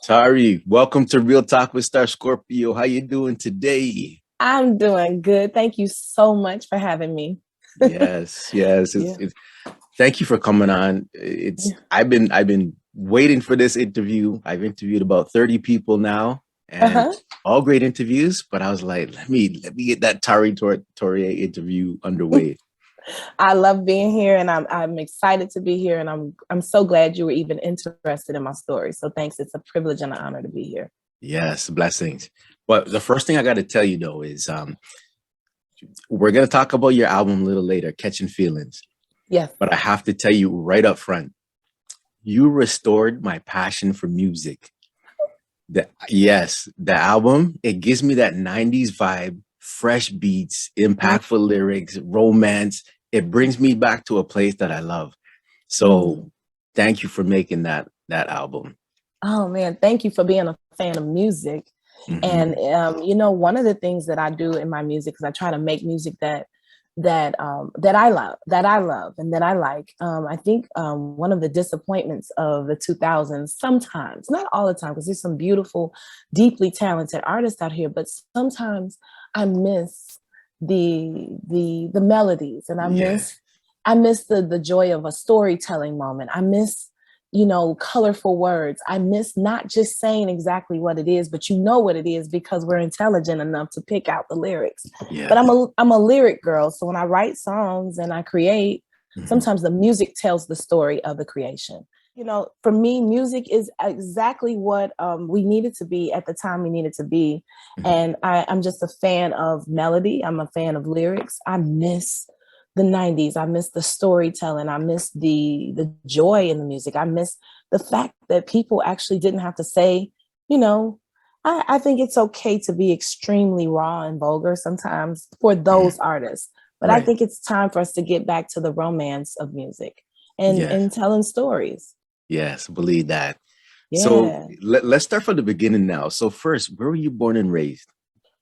Tarrey, welcome to Real Talk with Star Scorpio. How you doing today? I'm doing good. Thank you so much for having me. Yes, yes. Yeah. Thank you for coming on. It's Yeah. I've been waiting for this interview. I've interviewed about 30 people now, and Uh-huh. all great interviews. But I was like, let me get that Torae interview underway. I love being here and I'm excited to be here and I'm so glad you were even interested in my story. So thanks. It's a privilege and an honor to be here. Yes, blessings. But the first thing I got to tell you though is we're gonna talk about your album a little later, Catching Feelings. Yes. But I have to tell you right up front, you restored my passion for music. The album, it gives me that 90s vibe, fresh beats, Mm, impactful lyrics, romance. It brings me back to a place that I love. mm. So thank you for making that album. Oh man, thank you for being a fan of music. And Mhm. one of the things that I do in my music is I try to make music that I love, and that I like. I think one of the disappointments of the 2000s, sometimes, not all the time, because there's some beautiful, deeply talented artists out here, but sometimes I miss the melodies, and Yeah. I miss the joy of a storytelling moment. I miss colorful words. I miss not just saying exactly what it is, but you know what it is because we're intelligent enough to pick out the lyrics. But Yeah. I'm a lyric girl. So when I write songs and I create, Mhm. sometimes the music tells the story of the creation. For me, music is exactly what we needed to be at the time we needed to be. Mhm. And I'm just a fan of melody. I'm a fan of lyrics. I miss the 90s. I miss the storytelling. I miss the joy in the music. I miss the fact that people actually didn't have to say, you know, I think it's okay to be extremely raw and vulgar sometimes for Mhm. those artists. But I Right. think it's time for us to get back to the romance of music and Yes. and telling stories. Yes. Believe that. So Yeah. let's start from the beginning now. So first, where were you born and raised?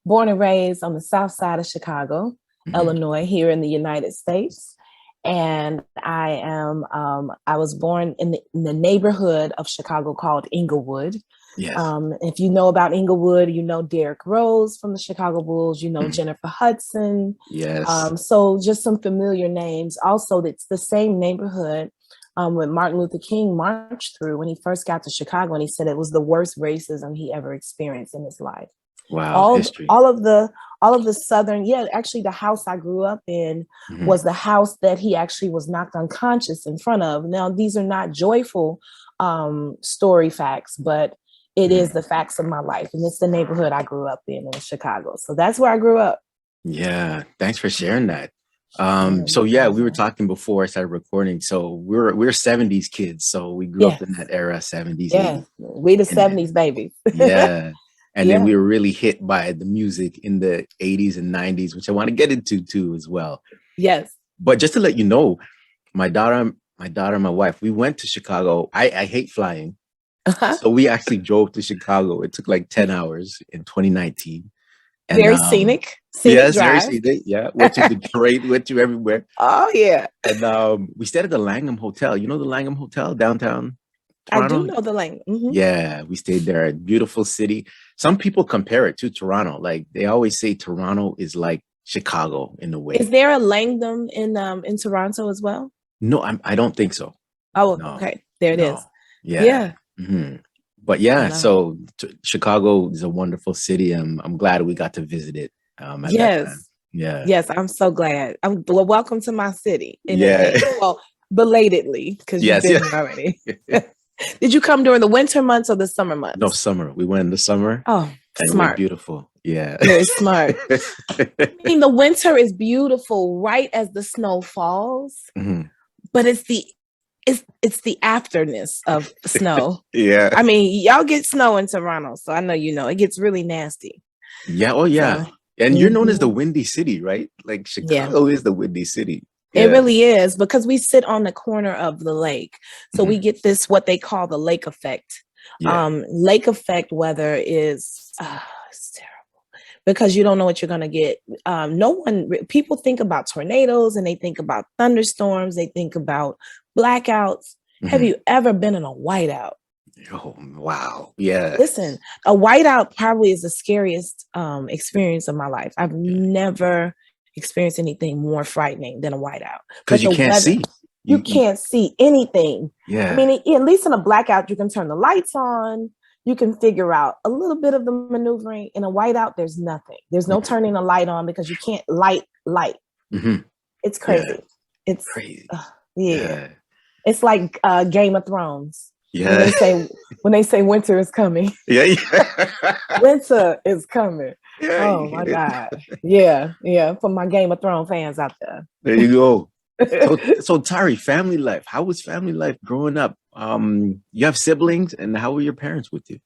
Born and raised on the south side of Chicago, Mhm. Illinois, here in the United States. And I was born in the neighborhood of Chicago called Inglewood. Yes. If you know about Inglewood, you know Derrick Rose from the Chicago Bulls, you know Mhm. Jennifer Hudson. Yes. So just some familiar names. Also, it's the same neighborhood when Martin Luther King marched through when he first got to Chicago, and he said it was the worst racism he ever experienced in his life. Wow. all of, History. all of the all of the southern, yeah, actually the house I grew up in Mhm. was the house that he actually was knocked unconscious in front of. Now these are not joyful story facts, but it is Mhm. the facts of my life, and it's the neighborhood I grew up in Chicago. So that's where I grew up. Yeah, thanks for sharing that. Yeah, So yeah, we were pleasure. talking before I started recording. So we're 70s kids. So we grew up in Yes, that era, 70s, yes, 80s. we the And then 70s babies. yeah. And then Yeah, we were really hit by the music in the 80s and 90s, which I want to get into too as well. yes. But just to let you know, my daughter and my wife, we went to Chicago. I hate flying. Uh-huh. So we actually drove to Chicago. It took like 10 hours in 2019. And Very scenic yes, very drive. scenic. Yeah. Went to Detroit, went to everywhere. Oh yeah, And we stayed at the Langham Hotel. You know the Langham Hotel downtown I do Toronto? know the language. Mm-hmm. Yeah, we stayed there. A beautiful city. Some people compare it to Toronto. Like they always say Toronto is like Chicago in a Is way. there a Langdon in Toronto as well? No, I don't think so. Oh, No, okay. There it no. is. Yeah. Yeah, hmm But I yeah, love it. so Chicago is a wonderful city. I'm glad we got to visit it at that time. Yes. Yeah. Yes, I'm so glad. Well, welcome to my city in Yeah. advance. Well, belatedly, because you've Yes, been yeah. here already. Did you come during the winter months or the summer No, months? summer. We went in the summer Oh, and it was smart. beautiful. Yeah. Very smart. I mean, the winter is beautiful right as the snow falls, Mhm. but it's the afterness of snow. Yeah. I mean, y'all get snow in Toronto, so I know you know it gets really nasty. Yeah. Oh, yeah. So, And you're known as the mhm, Windy City, right? Like yeah, Chicago is the Windy City. it Yeah. really is because we sit on the corner of the lake. So we Mhm. get this, what they call the lake effect. Yeah. Lake effect weather is, it's terrible because you don't know what you're going to get. No one, people think about tornadoes and they think about thunderstorms, they think about blackouts. Have Mhm. you ever been in a whiteout? Oh, wow. Yeah. Listen, a whiteout probably is the scariest experience of my life. I've never experienced anything more frightening than a whiteout. Because But you the can't weather, see. you can't see anything. I Yeah. mean, at least in a blackout, you can turn the lights on. You can figure out a little bit of the maneuvering. In a whiteout, there's nothing. There's no Mhm. turning a light on because you can't light. Mhm. It's Yeah. crazy. It's Crazy. yeah. Yeah. It's like Game of Thrones when Yeah. they say winter is coming. Yeah. Yeah. Winter is coming. Yeah. You Oh hit my it. God. Yeah, yeah. For my Game of Thrones fans out There you go. there. So Tarrey, family life. How was family life growing up? You have siblings, and how were your parents with you?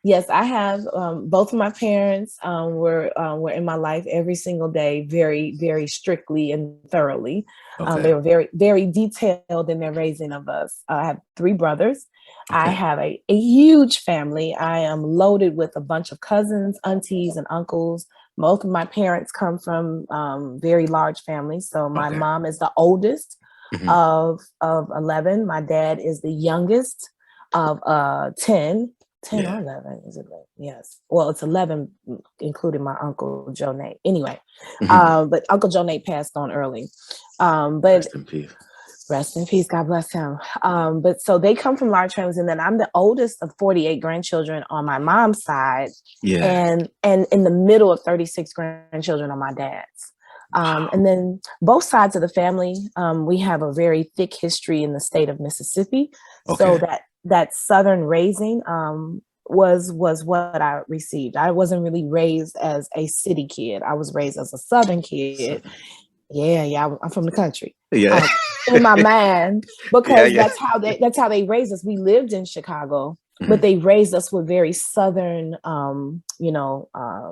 Yes, I have. Both of my parents were in my life every single day, very, very strictly and thoroughly. Okay. They were very, very detailed in their raising of us. I have three brothers. I Okay. have a huge family. I am loaded with a bunch of cousins, aunties, and uncles. Both of my parents come from very large families. So my Okay. mom is the oldest Mhm. of 11. My dad is the youngest of 10 or Yeah. 11, is it? Yes. Well, it's 11, including my uncle Joe Nate. Anyway, Mhm. but Uncle Joe Nate passed on early. But Rest in peace. rest in peace. God bless him. But so they come from large families, and then I'm the oldest of 48 grandchildren on my mom's side, Yeah. and in the middle of 36 grandchildren on my dad's. Wow. And then both sides of the family, we have a very thick history in the state of Mississippi. So Okay. that Southern raising was what I received. I wasn't really raised as a city kid. I was raised as a Southern kid. Southern. Yeah, yeah, I'm from the country. Yeah. In my mind, Yeah. because Yeah. that's how they raised us. We lived in Chicago, but Mhm. they raised us with very Southern,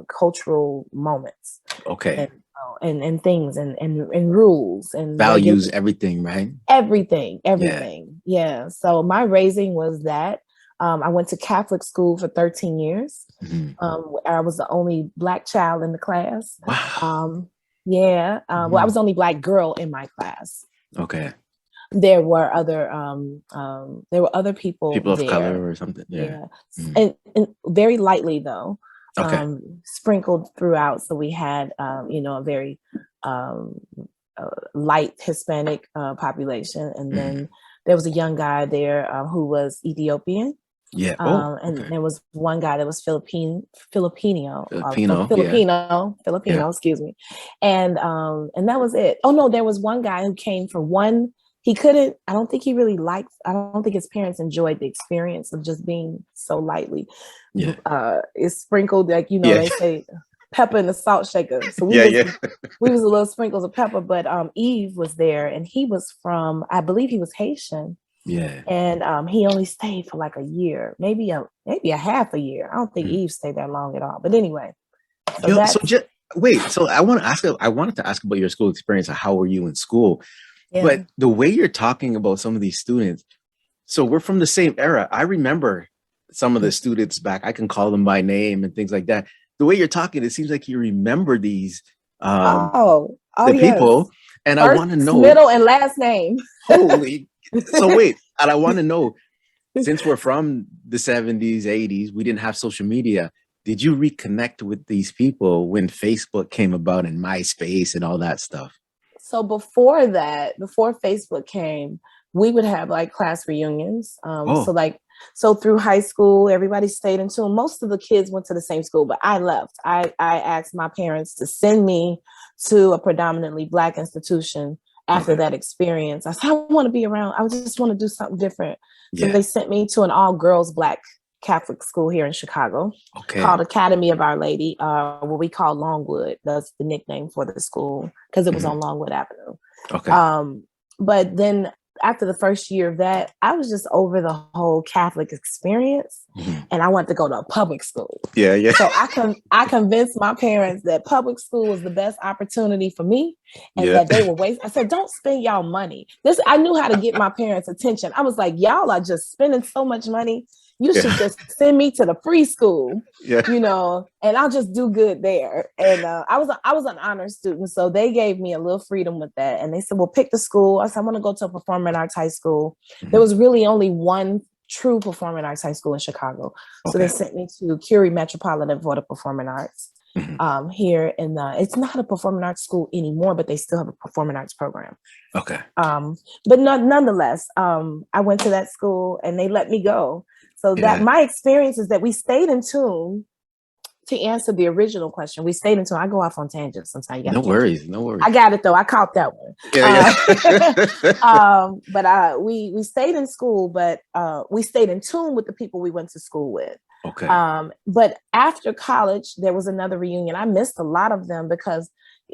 cultural moments Okay. and things and rules and Values regulations. everything, right? Everything, Yeah. everything. Yeah. So my raising was that. I went to Catholic school for 13 years. Mhm. I was the only Black child in the class. Wow. Um, yeah. Well, I Mhm. was the only Black girl in my class. Okay. There were other people People of there. color or something. Yeah. Yeah. Mhm. And very lightly though, Okay. sprinkled throughout. So we had, a very um, light Hispanic population. And Mhm. then there was a young guy there who was Ethiopian. Yeah. Oh, And okay. there was one guy that was Filipino. Yeah. Yeah. Filipino, excuse me. And that was it. Oh no, there was one guy who came for one. He couldn't, I don't think his parents enjoyed the experience of just being so lightly Yeah. it's sprinkled, like Yeah. they say pepper in the salt shaker. So we Yeah. was Yeah. we was a little sprinkles of pepper, but Eve was there and he was from, I believe he was Haitian. Yeah. And he only stayed for like a year, maybe a half a year. I don't think Mhm. Eve stayed that long at all. But anyway, so Yo, so that's just wait. So I wanted to ask about your school experience. How were you in school? yeah. But the way you're talking about some of these students, so we're from the same era. I remember some of the students back. I can call them by name and things like that. The way you're talking, it seems like you remember these um Oh the yes. people. And I First, want to know, middle, and last name. holy, so wait, and I want to know, since we're from the 70s, 80s, we didn't have social media. Did you reconnect with these people when Facebook came about and MySpace and all that stuff? So before that, before Facebook came, we would have like class reunions. Oh, So through high school, everybody stayed in tune. Most of the kids went to the same school, but I left. I asked my parents to send me to a predominantly Black institution after okay. that experience. I said, I want to be around. I just want to do something different. So Yeah. they sent me to an all girls Black Catholic school here in Chicago Okay. called Academy of Our Lady, what we call Longwood. That's the nickname for the school because it was Mhm. on Longwood Avenue. Okay. But then after the first year of that, I was just over the whole Catholic experience, Mhm. and I wanted to go to a public school. Yeah. Yeah. So I convinced my parents that public school was the best opportunity for me, and Yeah. that they were waste. I said, "Don't spend y'all money." I knew how to get my parents' attention. I was like, "Y'all are just spending so much money. You should Yeah. just send me to the free school." Yeah. And I'll just do good there. And I was an honor student, so they gave me a little freedom with that. And they said, "Well, pick the school." I said, "I want to go to a performing arts high school." There Mhm. was really only one true performing arts high school in Chicago. So Okay. they sent me to Curie Metropolitan for the performing arts. Here in it's not a performing arts school anymore, but they still have a performing arts program. Okay. But nonetheless, I went to that school and they let me go. So that my experience is that we stayed in tune. To answer the original question, we stayed in tune. I go off on tangents sometimes. No worries. No worries. I got it though. I caught that one. Yeah. But we stayed in school, but we stayed in tune with the people we went to school with. Okay. But after college, there was another reunion. I missed a lot of them because,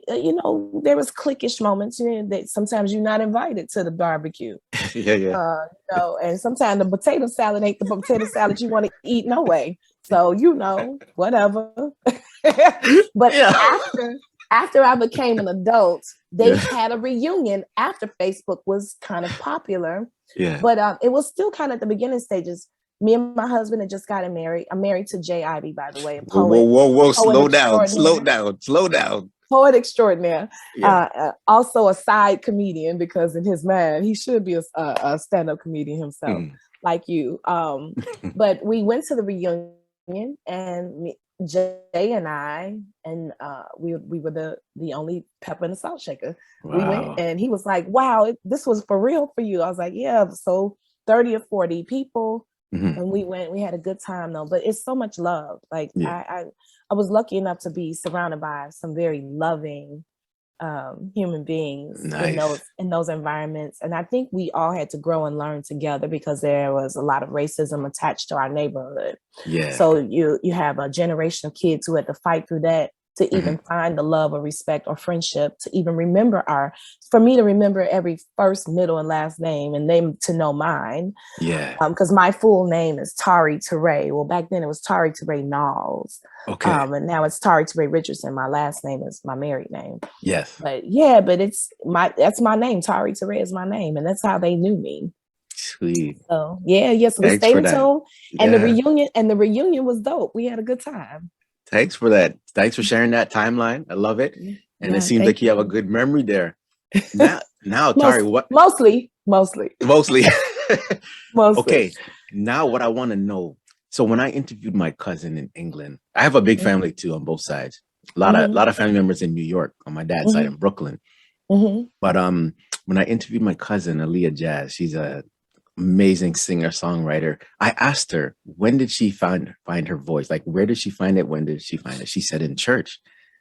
you know, there was cliquish moments. You know, that sometimes you're not invited to the barbecue. Yeah. You know, and sometimes the potato salad ain't the potato salad you want to eat no way. So, you know, whatever. But after I became an adult, they had a reunion after Facebook was kind of popular. Yeah. But it was still kind of at the beginning stages. Me and my husband had just gotten married. I'm married to Jay Ivy, by the way. A poet, whoa. Slow down. Poet extraordinaire. Yeah. Also a side comedian, because in his mind, he should be a stand-up comedian himself, like you. But we went to the reunion, and Jay and I, and we were the only pepper in the salt shaker. Wow. We went, and he was like, "Wow, this was for real for you." I was like, "Yeah." So 30 or 40 people. And we went, we had a good time though, but it's so much love. Like I was lucky enough to be surrounded by some very loving human beings in those environments. And I think we all had to grow and learn together because there was a lot of racism attached to our neighborhood. Yeah. So you have a generation of kids who had to fight through that to even find the love or respect or friendship, to even remember for me to remember every first, middle, and last name, and them to know mine. Yeah. Because my full name is Torae. Well, back then it was Torae Knowles. Okay. And now it's Torae Richardson. My last name is my married name. Yes. But that's my name. Torae is my name. And that's how they knew me. Sweet. So so we stayed in tune. And the reunion was dope. We had a good time. Thanks for that. Thanks for sharing that timeline. I love it. And it seems like you have a good memory there. Now Tarrey, what? Mostly. Okay. Now what I want to know. So when I interviewed my cousin in England, I have a big family too on both sides. A lot of family members in New York on my dad's side in Brooklyn. But when I interviewed my cousin, Aaliyah Jazz, she's a amazing singer-songwriter. I asked her, when did she find her voice? Like, where did she find it? When did she find it? She said in church.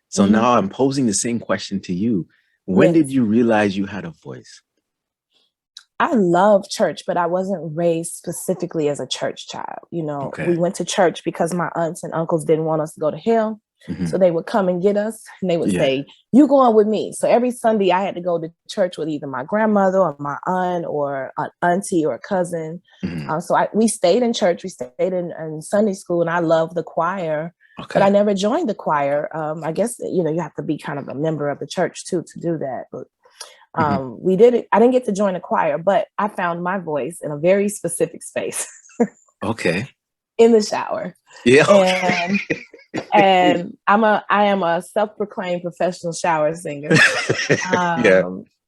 So now I'm posing the same question to you. When did you realize you had a voice? I love church, but I wasn't raised specifically as a church child. You know, we went to church because my aunts and uncles didn't want us to go to hell. So they would come and get us, and they would say, "You going with me." So every Sunday I had to go to church with either my grandmother or my aunt or an auntie or a cousin. So we stayed in church. We stayed in Sunday school, and I loved the choir. But I never joined the choir. I guess, you have to be kind of a member of the church too to do that. But we did it. I didn't get to join the choir, but I found my voice in a very specific space. In the shower. Yeah. And I am a self-proclaimed professional shower singer.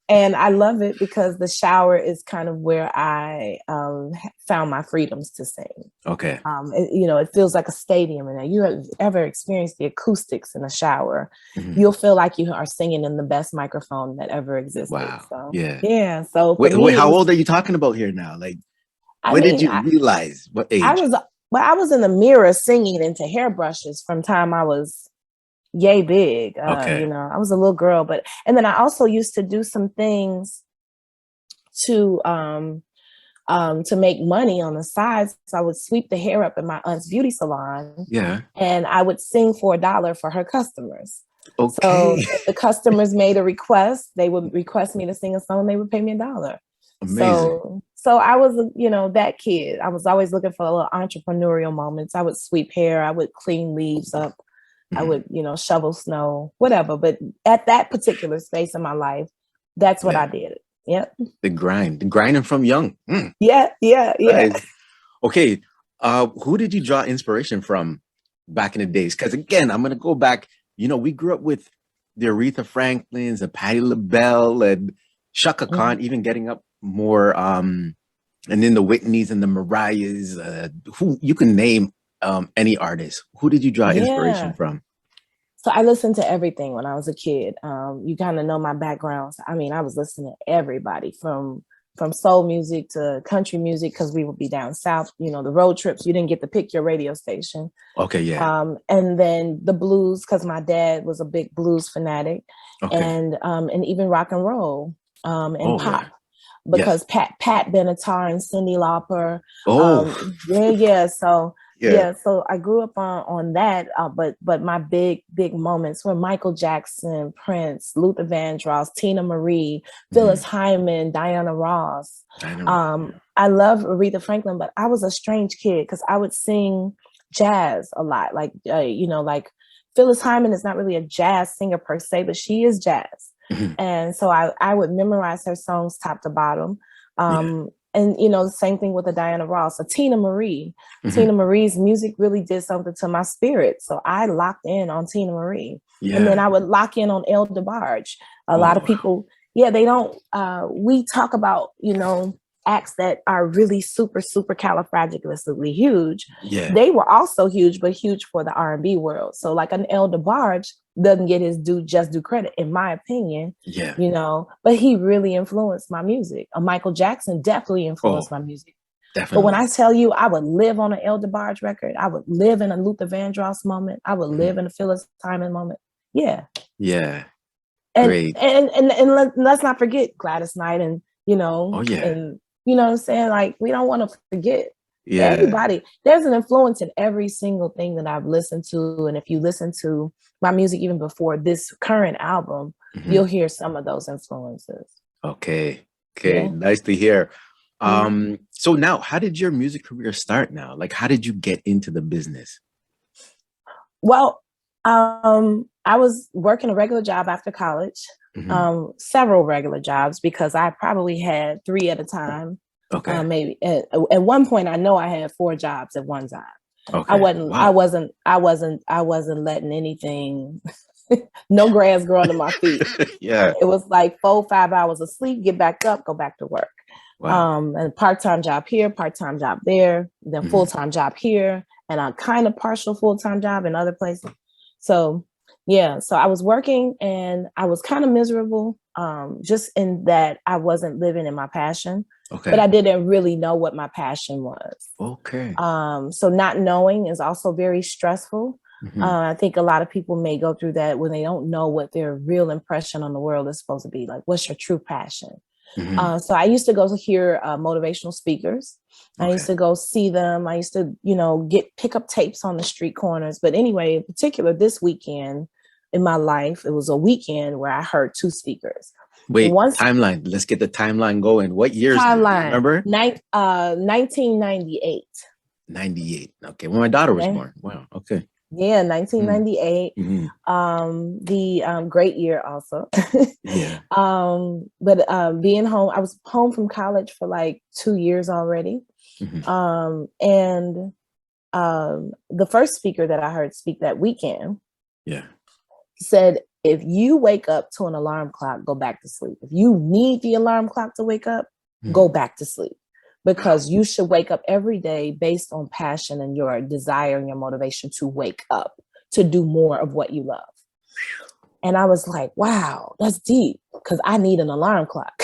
And I love it because the shower is kind of where I found my freedoms to sing. It feels like a stadium. And you have ever experienced the acoustics in a shower, you'll feel like you are singing in the best microphone that ever existed. Wow. So, yeah. So wait, how old are you talking about here now? Like, when did you realize? What age? I was in the mirror singing into hairbrushes from time I was yay big. I was a little girl, and then I also used to do some things to make money on the side. So I would sweep the hair up in my aunt's beauty salon. Yeah. And I would sing for $1 for her customers. Okay. So if the customers made a request, they would request me to sing a song, they would pay me $1. Amazing. So I was, that kid. I was always looking for little entrepreneurial moments. I would sweep hair. I would clean leaves up. I would, shovel snow, whatever. But at that particular space in my life, that's what I did. Yep. The grinding from young. Yeah. Nice. Okay. Who did you draw inspiration from back in the days? Because again, I'm going to go back. We grew up with the Aretha Franklins, the Patti LaBelle, and Shaka Khan, even getting up more And then the Whitneys and the Mariahs, who you can name any artist. Who did you draw inspiration Yeah. from? So I listened to everything when I was a kid. You kind of know my background. I mean, I was listening to everybody from soul music to country music because we would be down south. You know, the road trips. You didn't get to pick your radio station. Okay, yeah. And then the blues because my dad was a big blues fanatic, Okay. and even rock and roll and pop. Yeah. Because Yes. Pat Benatar and Cyndi Lauper. Oh, Yeah. So yeah. so I grew up on that. But my big moments were Michael Jackson, Prince, Luther Vandross, Tina Marie, Phyllis Hyman, Diana Ross. I love Aretha Franklin, but I was a strange kid because I would sing jazz a lot. Like like Phyllis Hyman is not really a jazz singer per se, but she is jazz. And so I would memorize her songs top to bottom. And the same thing with the Diana Ross, a Tina Marie. Tina Marie's music really did something to my spirit. So I locked in on Tina Marie. Yeah. And then I would lock in on El DeBarge. A lot of people, they don't, we talk about, acts that are really super califragilistically huge. Yeah. They were also huge, but huge for the R&B world. So like an El DeBarge doesn't get his due credit, in my opinion. Yeah. But he really influenced my music. Michael Jackson definitely influenced my music. Definitely. But when I tell you, I would live on an El DeBarge record. I would live in a Luther Vandross moment. I would live in a Phyllis Hyman moment. Yeah. Yeah. And Great. and let's not forget Gladys Knight and Oh yeah. and what I'm saying? Like, we don't want to forget everybody. There's an influence in every single thing that I've listened to. And if you listen to my music even before this current album, you'll hear some of those influences. Okay. Yeah. Nice to hear. So now, how did your music career start now? Like, how did you get into the business? Well, I was working a regular job after college, several regular jobs, because I probably had 3 at a time. Okay. Maybe at one point, I know I had 4 jobs at one time. Okay. I wasn't letting anything, no grass grow under my feet. Yeah. It was like 4-5 hours of sleep, get back up, go back to work. Wow. And part-time job here, part-time job there, then full-time job here, and a kind of partial full-time job in other places. So so I was working and I was kind of miserable, just in that I wasn't living in my passion. Okay. But I didn't really know what my passion was. Okay. So not knowing is also very stressful. I think a lot of people may go through that when they don't know what their real impression on the world is supposed to be. Like, what's your true passion? So I used to go to hear motivational speakers. I used to go see them. I used to, pick up tapes on the street corners. But anyway, in particular, this weekend in my life, it was a weekend where I heard 2 speakers. Wait, timeline. Let's get the timeline going. What years? Timeline. Remember? 1998. 98. Okay. When my daughter was born. Wow. Okay. Yeah, 1998. The great year also. Yeah. But being home, I was home from college for like 2 years already. And the first speaker that I heard speak that weekend, said, if you wake up to an alarm clock, go back to sleep. If you need the alarm clock to wake up, go back to sleep. Because you should wake up every day based on passion and your desire and your motivation to wake up, to do more of what you love. And I was like, wow, that's deep, because I need an alarm clock.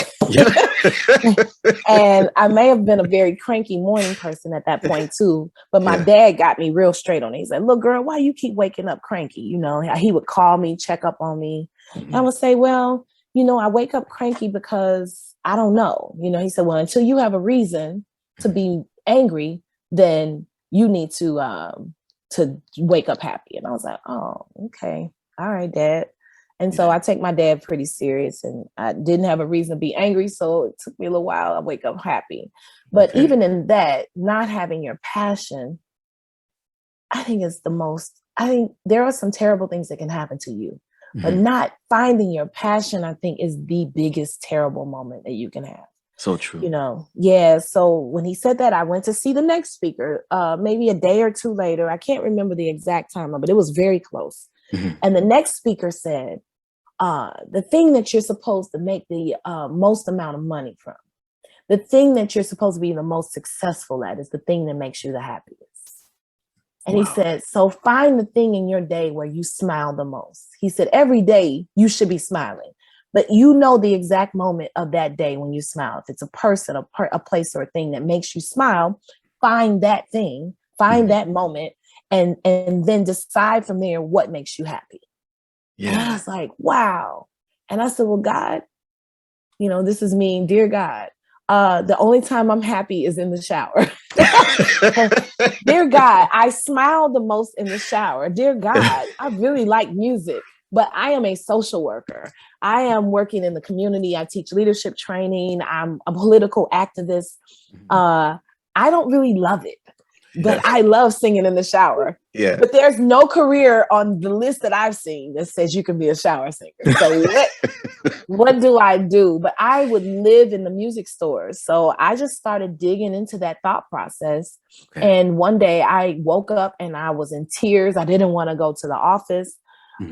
And I may have been a very cranky morning person at that point too, but my dad got me real straight on it. He said, look, girl, why you keep waking up cranky? He would call me, check up on me. And I would say, well, I wake up cranky because I don't know. He said, well, until you have a reason to be angry, then you need to wake up happy. And I was like, oh, okay. All right, Dad. And so I take my dad pretty serious, and I didn't have a reason to be angry. So it took me a little while. I wake up happy. But even in that, not having your passion, I think there are some terrible things that can happen to you. But not finding your passion, I think, is the biggest terrible moment that you can have. So true. So when he said that, I went to see the next speaker, maybe a day or 2 later. I can't remember the exact time, but it was very close. And the next speaker said, the thing that you're supposed to make the most amount of money from, the thing that you're supposed to be the most successful at is the thing that makes you the happiest. And he said, so find the thing in your day where you smile the most. He said, every day you should be smiling, but you know the exact moment of that day when you smile. If it's a person, a place, or a thing that makes you smile, find that thing, find that moment, and then decide from there what makes you happy. Yeah. And I was like, wow. And I said, well, God, you know, this is me, dear God. The only time I'm happy is in the shower. Dear God, I smile the most in the shower. Dear God, I really like music, but I am a social worker. I am working in the community. I teach leadership training. I'm a political activist. I don't really love it, but I love singing in the shower. Yeah. But there's no career on the list that I've seen that says you can be a shower singer. So what do I do? But I would live in the music stores. So I just started digging into that thought process. Okay. And one day I woke up and I was in tears. I didn't want to go to the office.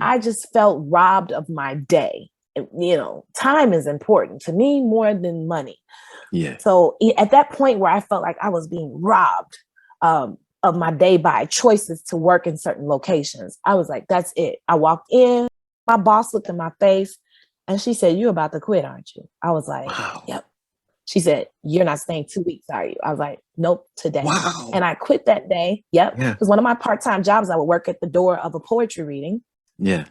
I just felt robbed of my day. You know, time is important to me more than money. Yeah. So at that point where I felt like I was being robbed of my day by choices to work in certain locations, I was like, that's it. I walked in, my boss looked in my face and she said, "You're about to quit, aren't you?" I was like, wow. Yep. She said, "You're not staying 2 weeks, are you?" I was like, "Nope, today." Wow. And I quit that day. Yep. Because one of my part-time jobs, I would work at the door of a poetry reading. Yeah.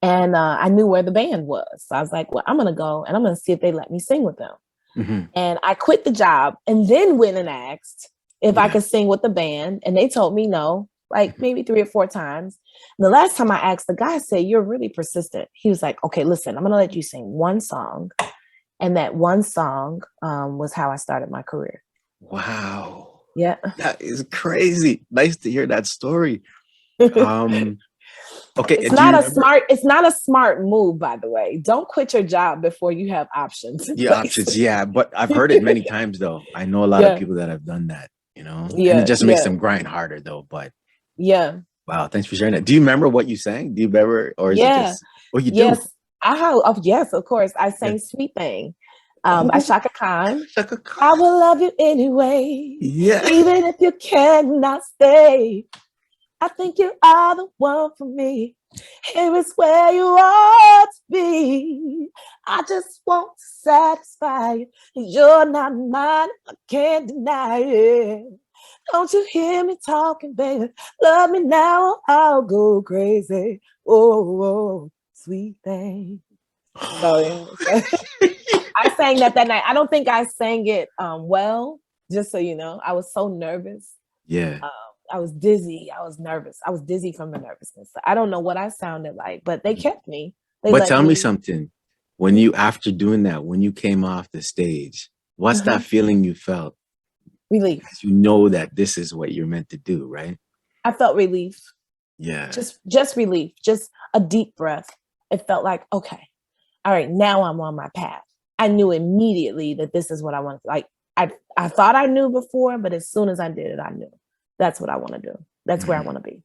And I knew where the band was. So I was like, well, I'm going to go and I'm going to see if they let me sing with them. And I quit the job and then went and asked if I could sing with the band. And they told me no, like maybe 3 or 4 times. And the last time I asked, the guy said, "You're really persistent." He was like, "Okay, listen, I'm going to let you sing one song." And that one song was how I started my career. Wow. Yeah. That is crazy. Nice to hear that story. Okay. It's not a smart move, by the way. Don't quit your job before you have options. Yeah, options. Yeah. But I've heard it many times though. I know a lot of people that have done that, you know, and it just makes them grind harder though. But yeah. Wow. Thanks for sharing that. Do you remember what you sang? Do you remember? Or is it just, oh, you do? Yes, of course. I sang Sweet Thing by Shaka Khan. I will love you anyway. Yeah. Even if you cannot stay. I think you are the one for me. Here is where you ought to be. I just want to satisfy you. You're not mine. I can't deny it. Don't you hear me talking, baby? Love me now or I'll go crazy. Oh, sweet thing. So I sang that night. I don't think I sang it well, just so you know. I was so nervous. Yeah. I was dizzy. I was nervous. I was dizzy from the nervousness. I don't know what I sounded like, but they kept me. But tell me something. When you, after doing that, when you came off the stage, what's that feeling you felt? Relief. You know that this is what you're meant to do, right? I felt relief. Yeah. Just relief. Just a deep breath. It felt like, okay, all right, now I'm on my path. I knew immediately that this is what I wanted. Like I thought I knew before, but as soon as I did it, I knew. That's what I want to do. That's where I want to be.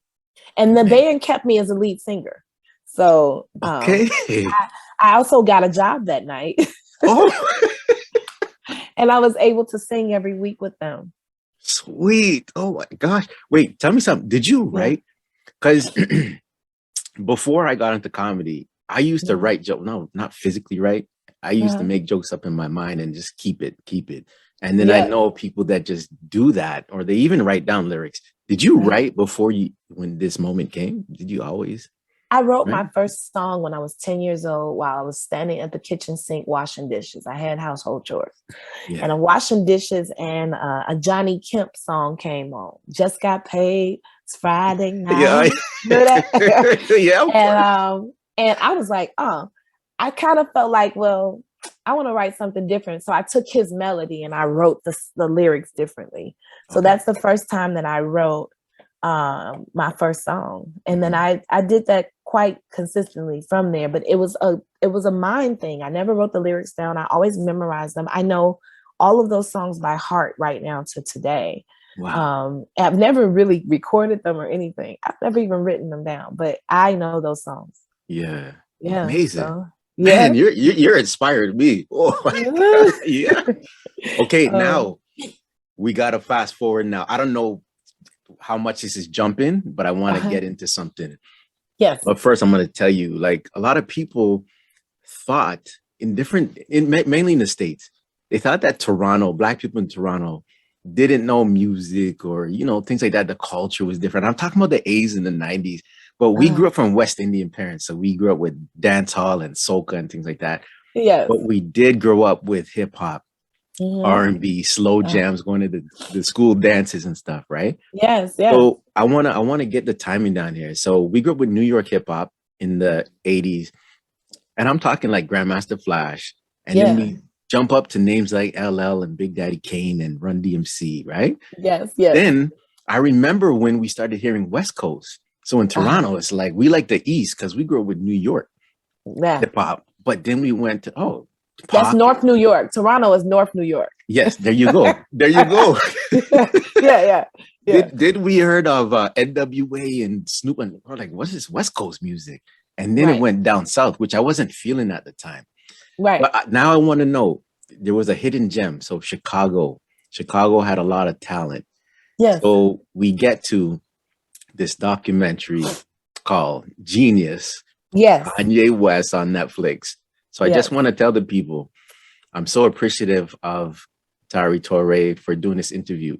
And the band kept me as a lead singer. So I also got a job that night. Oh. And I was able to sing every week with them. Sweet. Oh my gosh. Wait, tell me something. Did you write? Because before I got into comedy, I used to write jokes. No, not physically write. I used to make jokes up in my mind and just keep it. And then I know people that just do that, or they even write down lyrics. Did you write before when this moment came? Did you always? I wrote my first song when I was 10 years old while I was standing at the kitchen sink washing dishes. I had household chores. Yeah. And I'm washing dishes and a Johnny Kemp song came on. Just got paid. It's Friday night. Yeah. And I was like, I kind of felt like, well, I want to write something different. So I took his melody and I wrote the lyrics differently. So that's the first time that I wrote my first song. And then I did that quite consistently from there, but it was a mind thing. I never wrote the lyrics down. I always memorized them. I know all of those songs by heart right now to today. Wow. I've never really recorded them or anything. I've never even written them down, but I know those songs. Yeah. Yeah. Amazing. So, Man, Yes. you're inspired me. Oh my God. Yeah. Okay, um, now we gotta fast forward now. I don't know how much this is jumping, but I want to uh-huh. get into something. Yes. But first, I'm going to tell you, like a lot of people thought mainly in the States, they thought that Toronto, Black people in Toronto didn't know music or, things like that. The culture was different. I'm talking about the A's in the 90s, but we Uh, grew up from West Indian parents. So we grew up with dance hall and soca and things like that. yes. But we did grow up with hip hop, Mm-hmm. R&B, slow jams, going to the school dances and stuff, right? Yes. Yes. So I wanna get the timing down here. So we grew up with New York hip hop in the 80s, and I'm talking like Grandmaster Flash, and then Yeah. we jump up to names like LL and Big Daddy Kane and Run DMC, right? Yes. Yes. Then I remember when we started hearing West Coast. So in Uh-huh. Toronto, it's like we like the East because we grew up with New York Yeah. hip hop, but then we went to That's Pac. North New York. Toronto is North New York. Yes, there you go. There you go. Yeah. Yeah. Yeah. Did we heard of NWA and Snoop, and we're like, what's this West Coast music? And then it Right. went down south, which I wasn't feeling at the time. Right. But now I want to know, there was a hidden gem. So Chicago had a lot of talent. Yes. So we get to this documentary called Genius, Yes. Kanye West on Netflix. So I Yes. just want to tell the people, I'm so appreciative of Torae for doing this interview,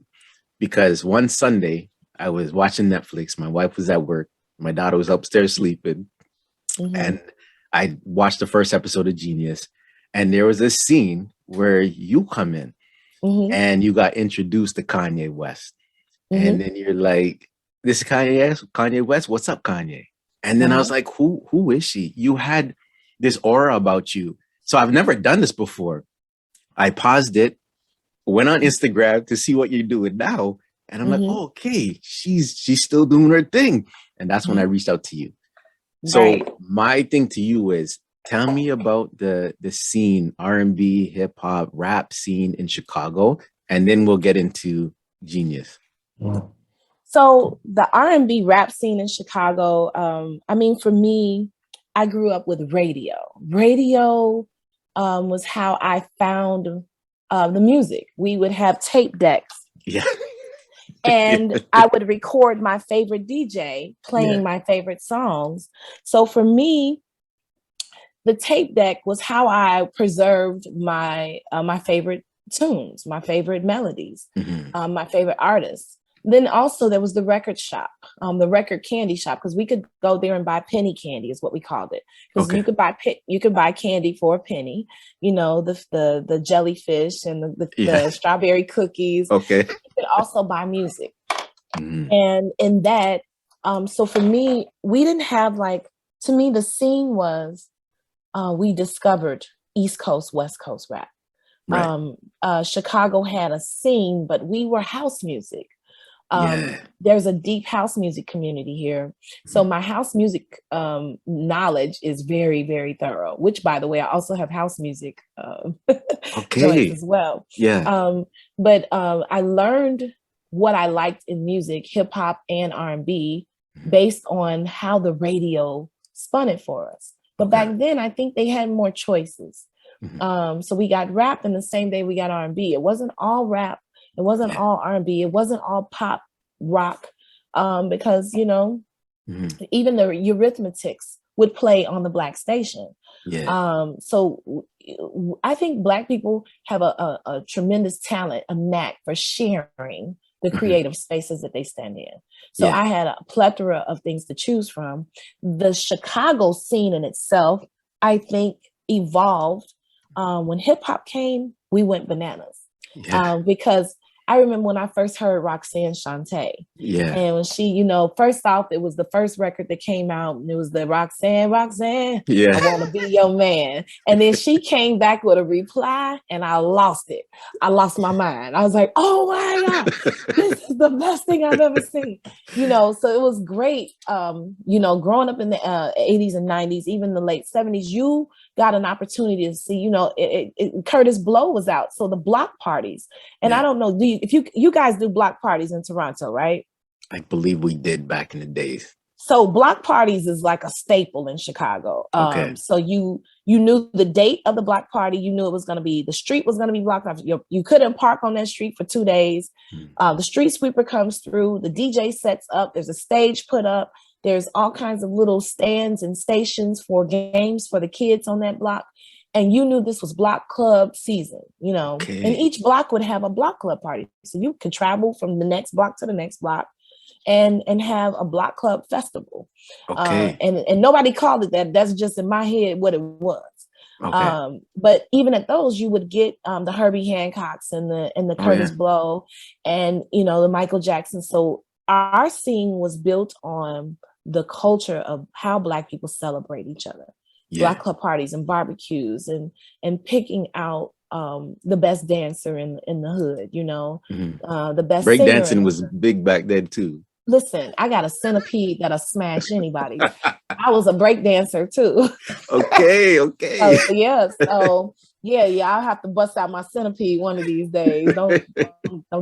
because one Sunday I was watching Netflix. My wife was at work. My daughter was upstairs sleeping. Mm-hmm. And I watched the first episode of Genius. And there was a scene where you come in and you got introduced to Kanye West. Mm-hmm. And then you're like, this is Kanye West. What's up, Kanye? And then I was like, who is she? You had this aura about you. So I've never done this before. I paused it, went on Instagram to see what you're doing now. And I'm like, oh, okay, she's still doing her thing. And that's when I reached out to you. So my thing to you is, tell me about the scene, R&B, hip hop, rap scene in Chicago, and then we'll get into Genius. So the R&B rap scene in Chicago, I mean, for me, I grew up with radio. Radio was how I found the music. We would have tape decks. Yeah. And I would record my favorite DJ playing my favorite songs. So for me, the tape deck was how I preserved my my favorite tunes, my favorite melodies, my favorite artists. Then also there was the record shop, the record candy shop, because we could go there and buy penny candy, is what we called it. Because you could buy candy for a penny, the jellyfish and the strawberry cookies. Okay. You could also buy music. And in that, so for me, we didn't have to me, the scene was we discovered East Coast, West Coast rap. Right. Chicago had a scene, but we were house music. There's a deep house music community here. So my house music knowledge is very, very thorough, which, by the way, I also have house music joints as well. But I learned what I liked in music, hip hop and R&B, based on how the radio spun it for us. But back then, I think they had more choices. So we got rap, and the same day we got R&B. It wasn't all rap. It wasn't all R&B. It wasn't all pop rock, because, even the Eurythmics would play on the Black station. So I think Black people have a tremendous talent, a knack for sharing the creative spaces that they stand in. So I had a plethora of things to choose from. The Chicago scene in itself, I think, evolved. When hip hop came, we went bananas. Because I remember when I first heard Roxanne Shante. And when she, first off, it was the first record that came out, and it was the Roxanne, I want to be your man. And then she came back with a reply, and I lost it. I lost my mind. I was like, oh my God, this is the best thing I've ever seen. So it was great. Growing up in the 80s and 90s, even the late 70s, you got an opportunity to see, Curtis Blow was out. So the block parties. And I don't know, if you guys do block parties in Toronto, right? I believe we did back in the days. So block parties is like a staple in Chicago. Okay. So you knew the date of the block party. You knew it was going to be, the street was going to be blocked off. You couldn't park on that street for 2 days. The street sweeper comes through. The DJ sets up. There's a stage put up. There's all kinds of little stands and stations for games for the kids on that block. And you knew this was block club season, you know, and each block would have a block club party. So you could travel from the next block to the next block and have a block club festival. Okay. And nobody called it that. That's just in my head what it was. Okay. But even at those, you would get the Herbie Hancocks and the Curtis Blow and, you know, the Michael Jackson. So our scene was built on the culture of how Black people celebrate each other. Black club parties and barbecues and picking out the best dancer in the hood, you know, the best break dancing was big back then too. Listen, I got a centipede that'll smash anybody. I was a break dancer too. Okay. So I'll have to bust out my centipede one of these days. Don't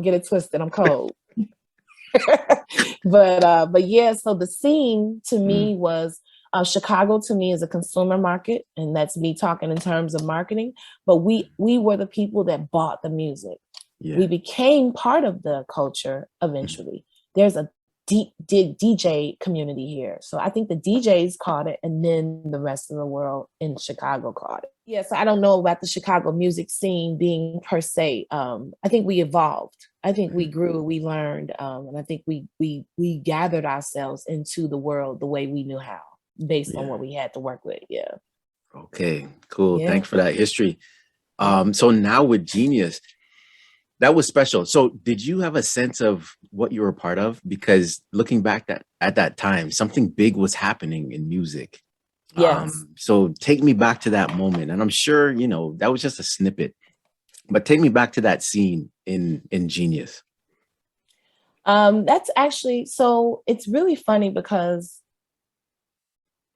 get it twisted. I'm cold. but yeah, so the scene to me was Chicago to me is a consumer market, and that's me talking in terms of marketing. But we were the people that bought the music. Yeah. We became part of the culture eventually. There's a deep DJ community here. So I think the DJs caught it, and then the rest of the world in Chicago caught it. Yes, I don't know about the Chicago music scene being per se. I think we evolved. I think we grew, we learned, and I think we gathered ourselves into the world the way we knew how, based on what we had to work with. Yeah. Okay, cool. Yeah. Thanks for that history. So now with Jeen-yuhs, that was special. So did you have a sense of what you were a part of? Because looking back at that time, something big was happening in music. Yes. So take me back to that moment. And I'm sure, you know, that was just a snippet, but take me back to that scene in Jeen-yuhs. That's actually, so it's really funny because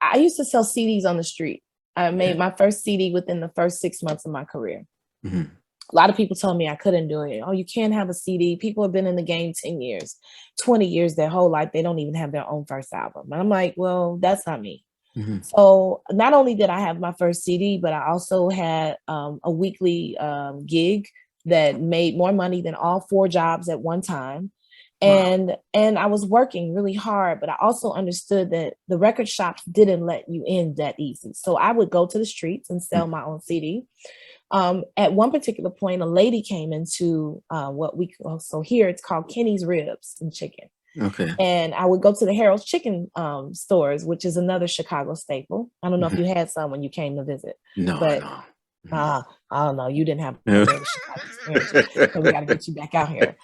I used to sell CDs on the street. I made my first CD within the first 6 months of my career. Mm-hmm. A lot of people told me I couldn't do it. Oh, you can't have a CD. People have been in the game 10 years, 20 years, their whole life. They don't even have their own first album. And I'm like, well, that's not me. Mm-hmm. So not only did I have my first CD, but I also had a weekly gig that made more money than all 4 jobs at one time. And I was working really hard, but I also understood that the record shops didn't let you in that easy. So I would go to the streets and sell my own CD. At one particular point, a lady came into what we call, so here it's called Kenny's Ribs and Chicken. Okay. And I would go to the Harold's Chicken stores, which is another Chicago staple. I don't know if you had some when you came to visit. No, but I don't know. You didn't have a Chicago experience, so we got to get you back out here.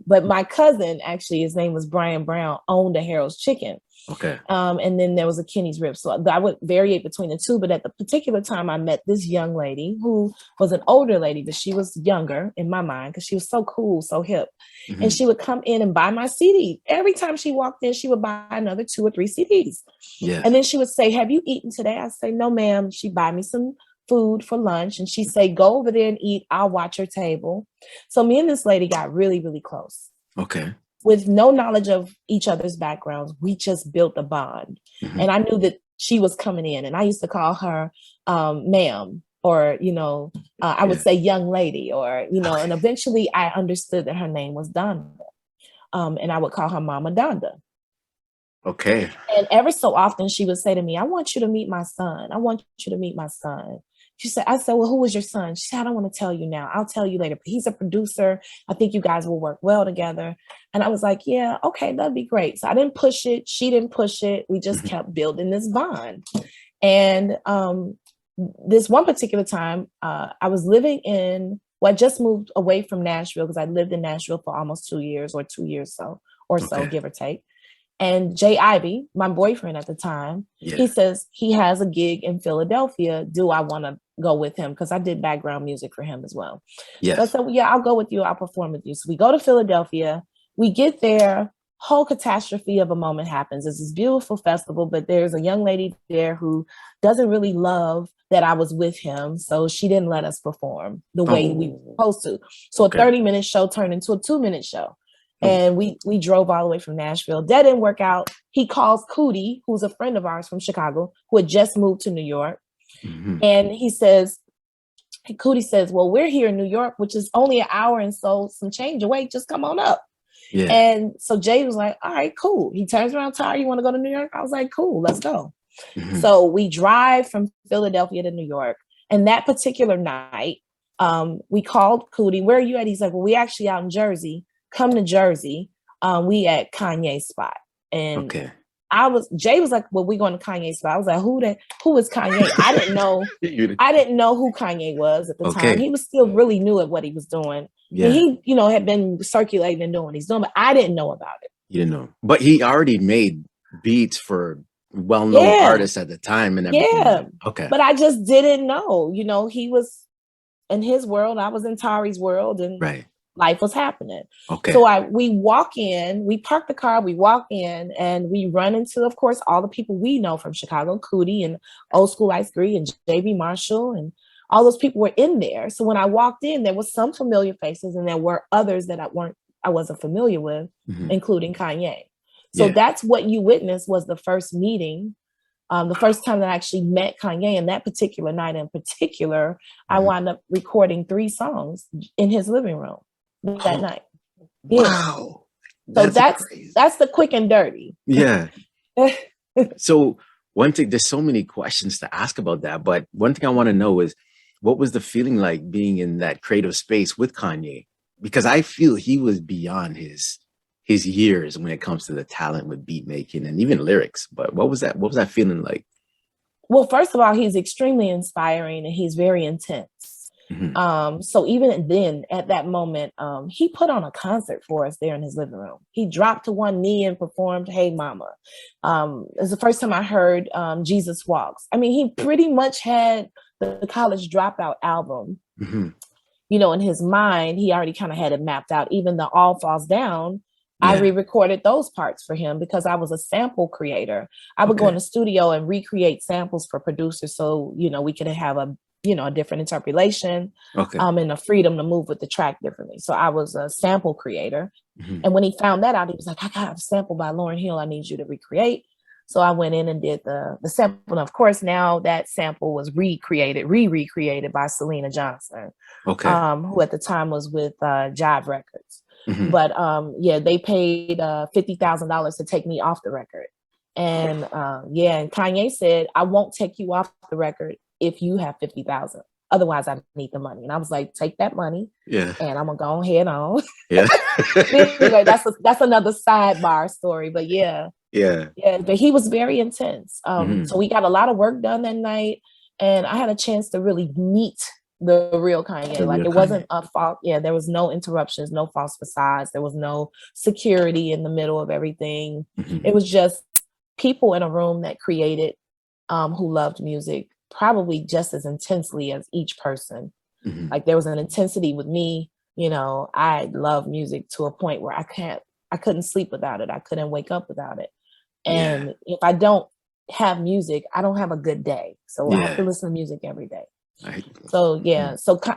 But my cousin, actually, his name was Brian Brown, owned a Harold's Chicken. Okay. And then there was a Kenny's Ribs. So I would variate between the two. But at the particular time, I met this young lady who was an older lady, but she was younger in my mind because she was so cool, so hip. Mm-hmm. And she would come in and buy my CD. Every time she walked in, she would buy another 2 or 3 CDs. Yes. And then she would say, "Have you eaten today?" I say, "No, ma'am." She'd buy me some food for lunch. And she'd say, "Go over there and eat. I'll watch your table." So me and this lady got really, really close. Okay. With no knowledge of each other's backgrounds, we just built a bond. Mm-hmm. And I knew that she was coming in, and I used to call her ma'am, or, you know, I would say young lady, or, you know, and eventually I understood that her name was Donda. And I would call her Mama Donda. Okay. And ever so often she would say to me, "I want you to meet my son. I want you to meet my son." I said, "Well, who is your son?" She said, "I don't want to tell you now. I'll tell you later. But he's a producer. I think you guys will work well together." And I was like, "Yeah, okay, that'd be great." So I didn't push it. She didn't push it. We just kept building this bond. And this one particular time, I was living I just moved away from Nashville because I lived in Nashville for almost 2 years, or 2 years so, give or take. And Jay Ivy, my boyfriend at the time, he says he has a gig in Philadelphia. Do I want to go with him? Because I did background music for him as well. Yes. So I said, "Well, yeah, I'll go with you. I'll perform with you." So we go to Philadelphia. We get there. Whole catastrophe of a moment happens. It's this beautiful festival, but there's a young lady there who doesn't really love that I was with him. So she didn't let us perform the way we were supposed to. So a 30-minute show turned into a 2-minute show. Oh. And we drove all the way from Nashville. That didn't work out. He calls Cootie, who's a friend of ours from Chicago, who had just moved to New York. Mm-hmm. And he says, Cootie says, well, we're here in New York, which is only an hour and so some change away. Just come on up. Yeah. And so Jay was like, all right, cool. He turns around, Tarrey, you want to go to New York? I was like, cool, let's go. Mm-hmm. So we drive from Philadelphia to New York. And that particular night, we called Cootie. Where are you at? He's like, well, we actually out in Jersey. Come to Jersey. We at Kanye's spot. And Okay. Jay was like, well, we going to Kanye's spot. I was like, who is Kanye? I didn't know who Kanye was at the time. He was still really new at what he was doing. Yeah. And he, had been circulating and doing what he's doing, but I didn't know about it. You didn't know. But he already made beats for well-known artists at the time and everything. Yeah. Okay. But I just didn't know. He was in his world, I was in Tarrey's world, and life was happening. Okay. So we walk in, we park the car, we walk in, and we run into, of course, all the people we know from Chicago, Cootie and Old School Ice Green and JB Marshall, and all those people were in there. So when I walked in, there was some familiar faces, and there were others that I wasn't familiar with, including Kanye. So that's what you witnessed was the first meeting. The first time that I actually met Kanye, and that particular night in particular, I wound up recording 3 songs in his living room that night. Wow. So that's the quick and dirty. Yeah. So one thing, there's so many questions to ask about that, but one thing I want to know is, what was the feeling like being in that creative space with Kanye? Because I feel he was beyond his years when it comes to the talent with beat making and even lyrics. But what was that feeling like? Well, first of all, he's extremely inspiring and he's very intense. So even then, at that moment, he put on a concert for us there in his living room. He dropped to one knee and performed Hey Mama. It was the first time I heard Jesus Walks. I mean, he pretty much had the College Dropout album, in his mind. He already kind of had it mapped out. Even the All Falls Down, I re-recorded those parts for him because I was a sample creator. I would go in the studio and recreate samples for producers so, we could have a different interpolation and the freedom to move with the track differently. So I was a sample creator. And when he found that out, he was like, I got a sample by Lauryn Hill I need you to recreate. So I went in and did the sample. And of course, now that sample was recreated by Selena Johnson, who at the time was with Jive Records. But they paid $50,000 to take me off the record. And and Kanye said, I won't take you off the record if you have 50,000. Otherwise, I need the money. And I was like, take that money. Yeah. And I'm gonna go ahead on. Yeah. Anyway, that's another sidebar story. But yeah. But he was very intense. So we got a lot of work done that night, and I had a chance to really meet the real Kanye. It wasn't a fault. Yeah, there was no interruptions, no false facades. There was no security in the middle of everything. It was just people in a room that created, who loved music probably just as intensely as each person. Like there was an intensity with me. I love music to a point where I couldn't sleep without it. I couldn't wake up without it. And if I don't have music, I don't have a good day. So I have to listen to music every day. So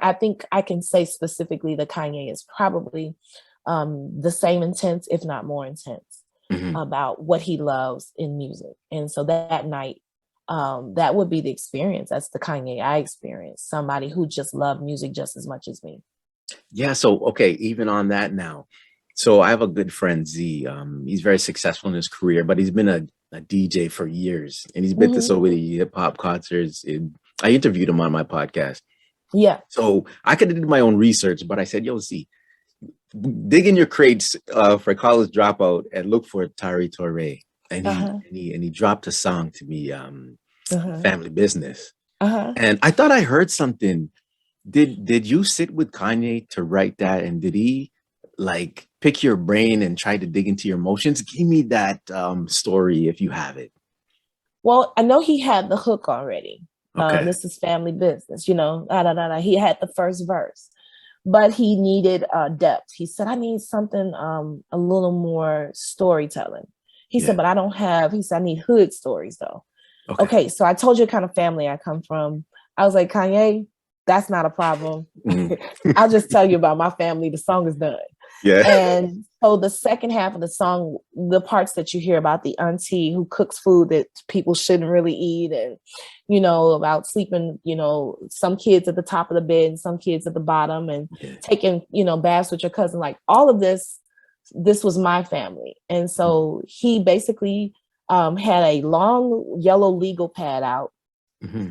I think I can say specifically that Kanye is probably the same intense, if not more intense, about what he loves in music. And so that night, that would be the experience. That's the Kanye I experienced. Somebody who just loved music just as much as me. Yeah. So, okay. Even on that now. So I have a good friend, Z. He's very successful in his career, but he's been a DJ for years, and he's been to so many hip hop concerts. I interviewed him on my podcast. Yeah. So I could have did my own research, but I said, yo, Z, dig in your crates for College Dropout and look for Torae. And he dropped a song to me, Family Business. And I thought I heard something. Did you sit with Kanye to write that? And did he pick your brain and try to dig into your emotions? Give me that story if you have it. Well, I know he had the hook already. This is family business, He had the first verse, but he needed depth. He said, I need something a little more storytelling. He said, but I don't have, he said, I need hood stories though. Okay, so I told you what kind of family I come from. I was like, Kanye, that's not a problem. I'll just tell you about my family. The song is done. Yeah. And so the second half of the song, the parts that you hear about the auntie who cooks food that people shouldn't really eat, and about sleeping, some kids at the top of the bed and some kids at the bottom, and Yeah. taking, baths with your cousin, like all of this was my family. And so he basically had a long yellow legal pad out. Mm-hmm.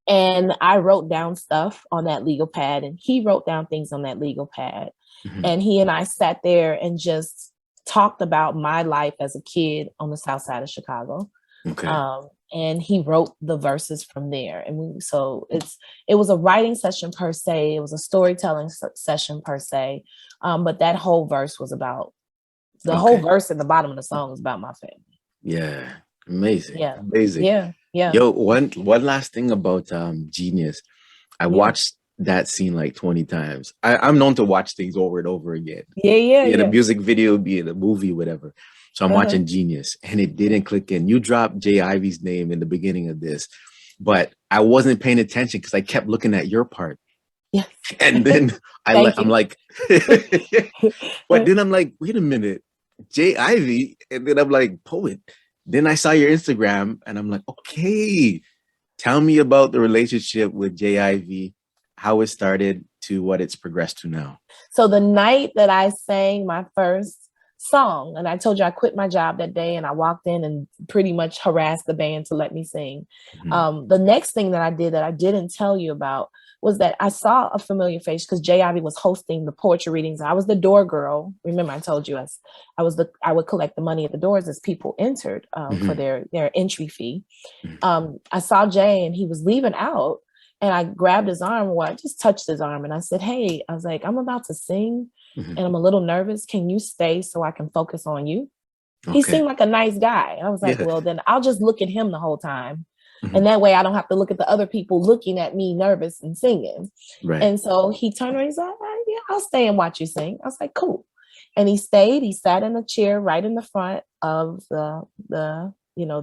And I wrote down stuff on that legal pad, and he wrote down things on that legal pad. Mm-hmm. And he and I sat there and just talked about my life as a kid on the south side of Chicago. Okay. And he wrote the verses from there. And it was a writing session per se. It was a storytelling session per se. But that whole verse was about the whole verse at the bottom of the song was about my family. Yeah. Amazing. Yeah. Amazing. Yeah. Yeah. Yo, one last thing about Jeen-yuhs. I watched that scene like 20 times. I'm known to watch things over and over again. Yeah. Be it a music video, be it a movie, whatever. So I'm watching Jeen-yuhs, and it didn't click in. You dropped Jay Ivy's name in the beginning of this, but I wasn't paying attention because I kept looking at your part. Yeah. And then I'm like, but then I'm like, wait a minute, Jay Ivy. And then I'm like, poet. Then I saw your Instagram and I'm like, okay, tell me about the relationship with Jay Ivy, how it started to what it's progressed to now. So the night that I sang my first song, and I told you I quit my job that day, and I walked in and pretty much harassed the band to let me sing. Mm-hmm. The next thing that I did that I didn't tell you about was that I saw a familiar face because Jay Ivy was hosting the poetry readings. I was the door girl. Remember, I told you I would collect the money at the doors as people entered for their entry fee. I saw Jay, and he was leaving out, and I grabbed his arm. Well, I just touched his arm, and I said, "Hey," I was like, "I'm about to sing, and I'm a little nervous. Can you stay so I can focus on you?" Okay. He seemed like a nice guy. I was like, well, then I'll just look at him the whole time. And that way I don't have to look at the other people looking at me nervous and singing. Right. And so he turned around, he's like, yeah, I'll stay and watch you sing. I was like, cool. And he stayed. He sat in a chair right in the front of the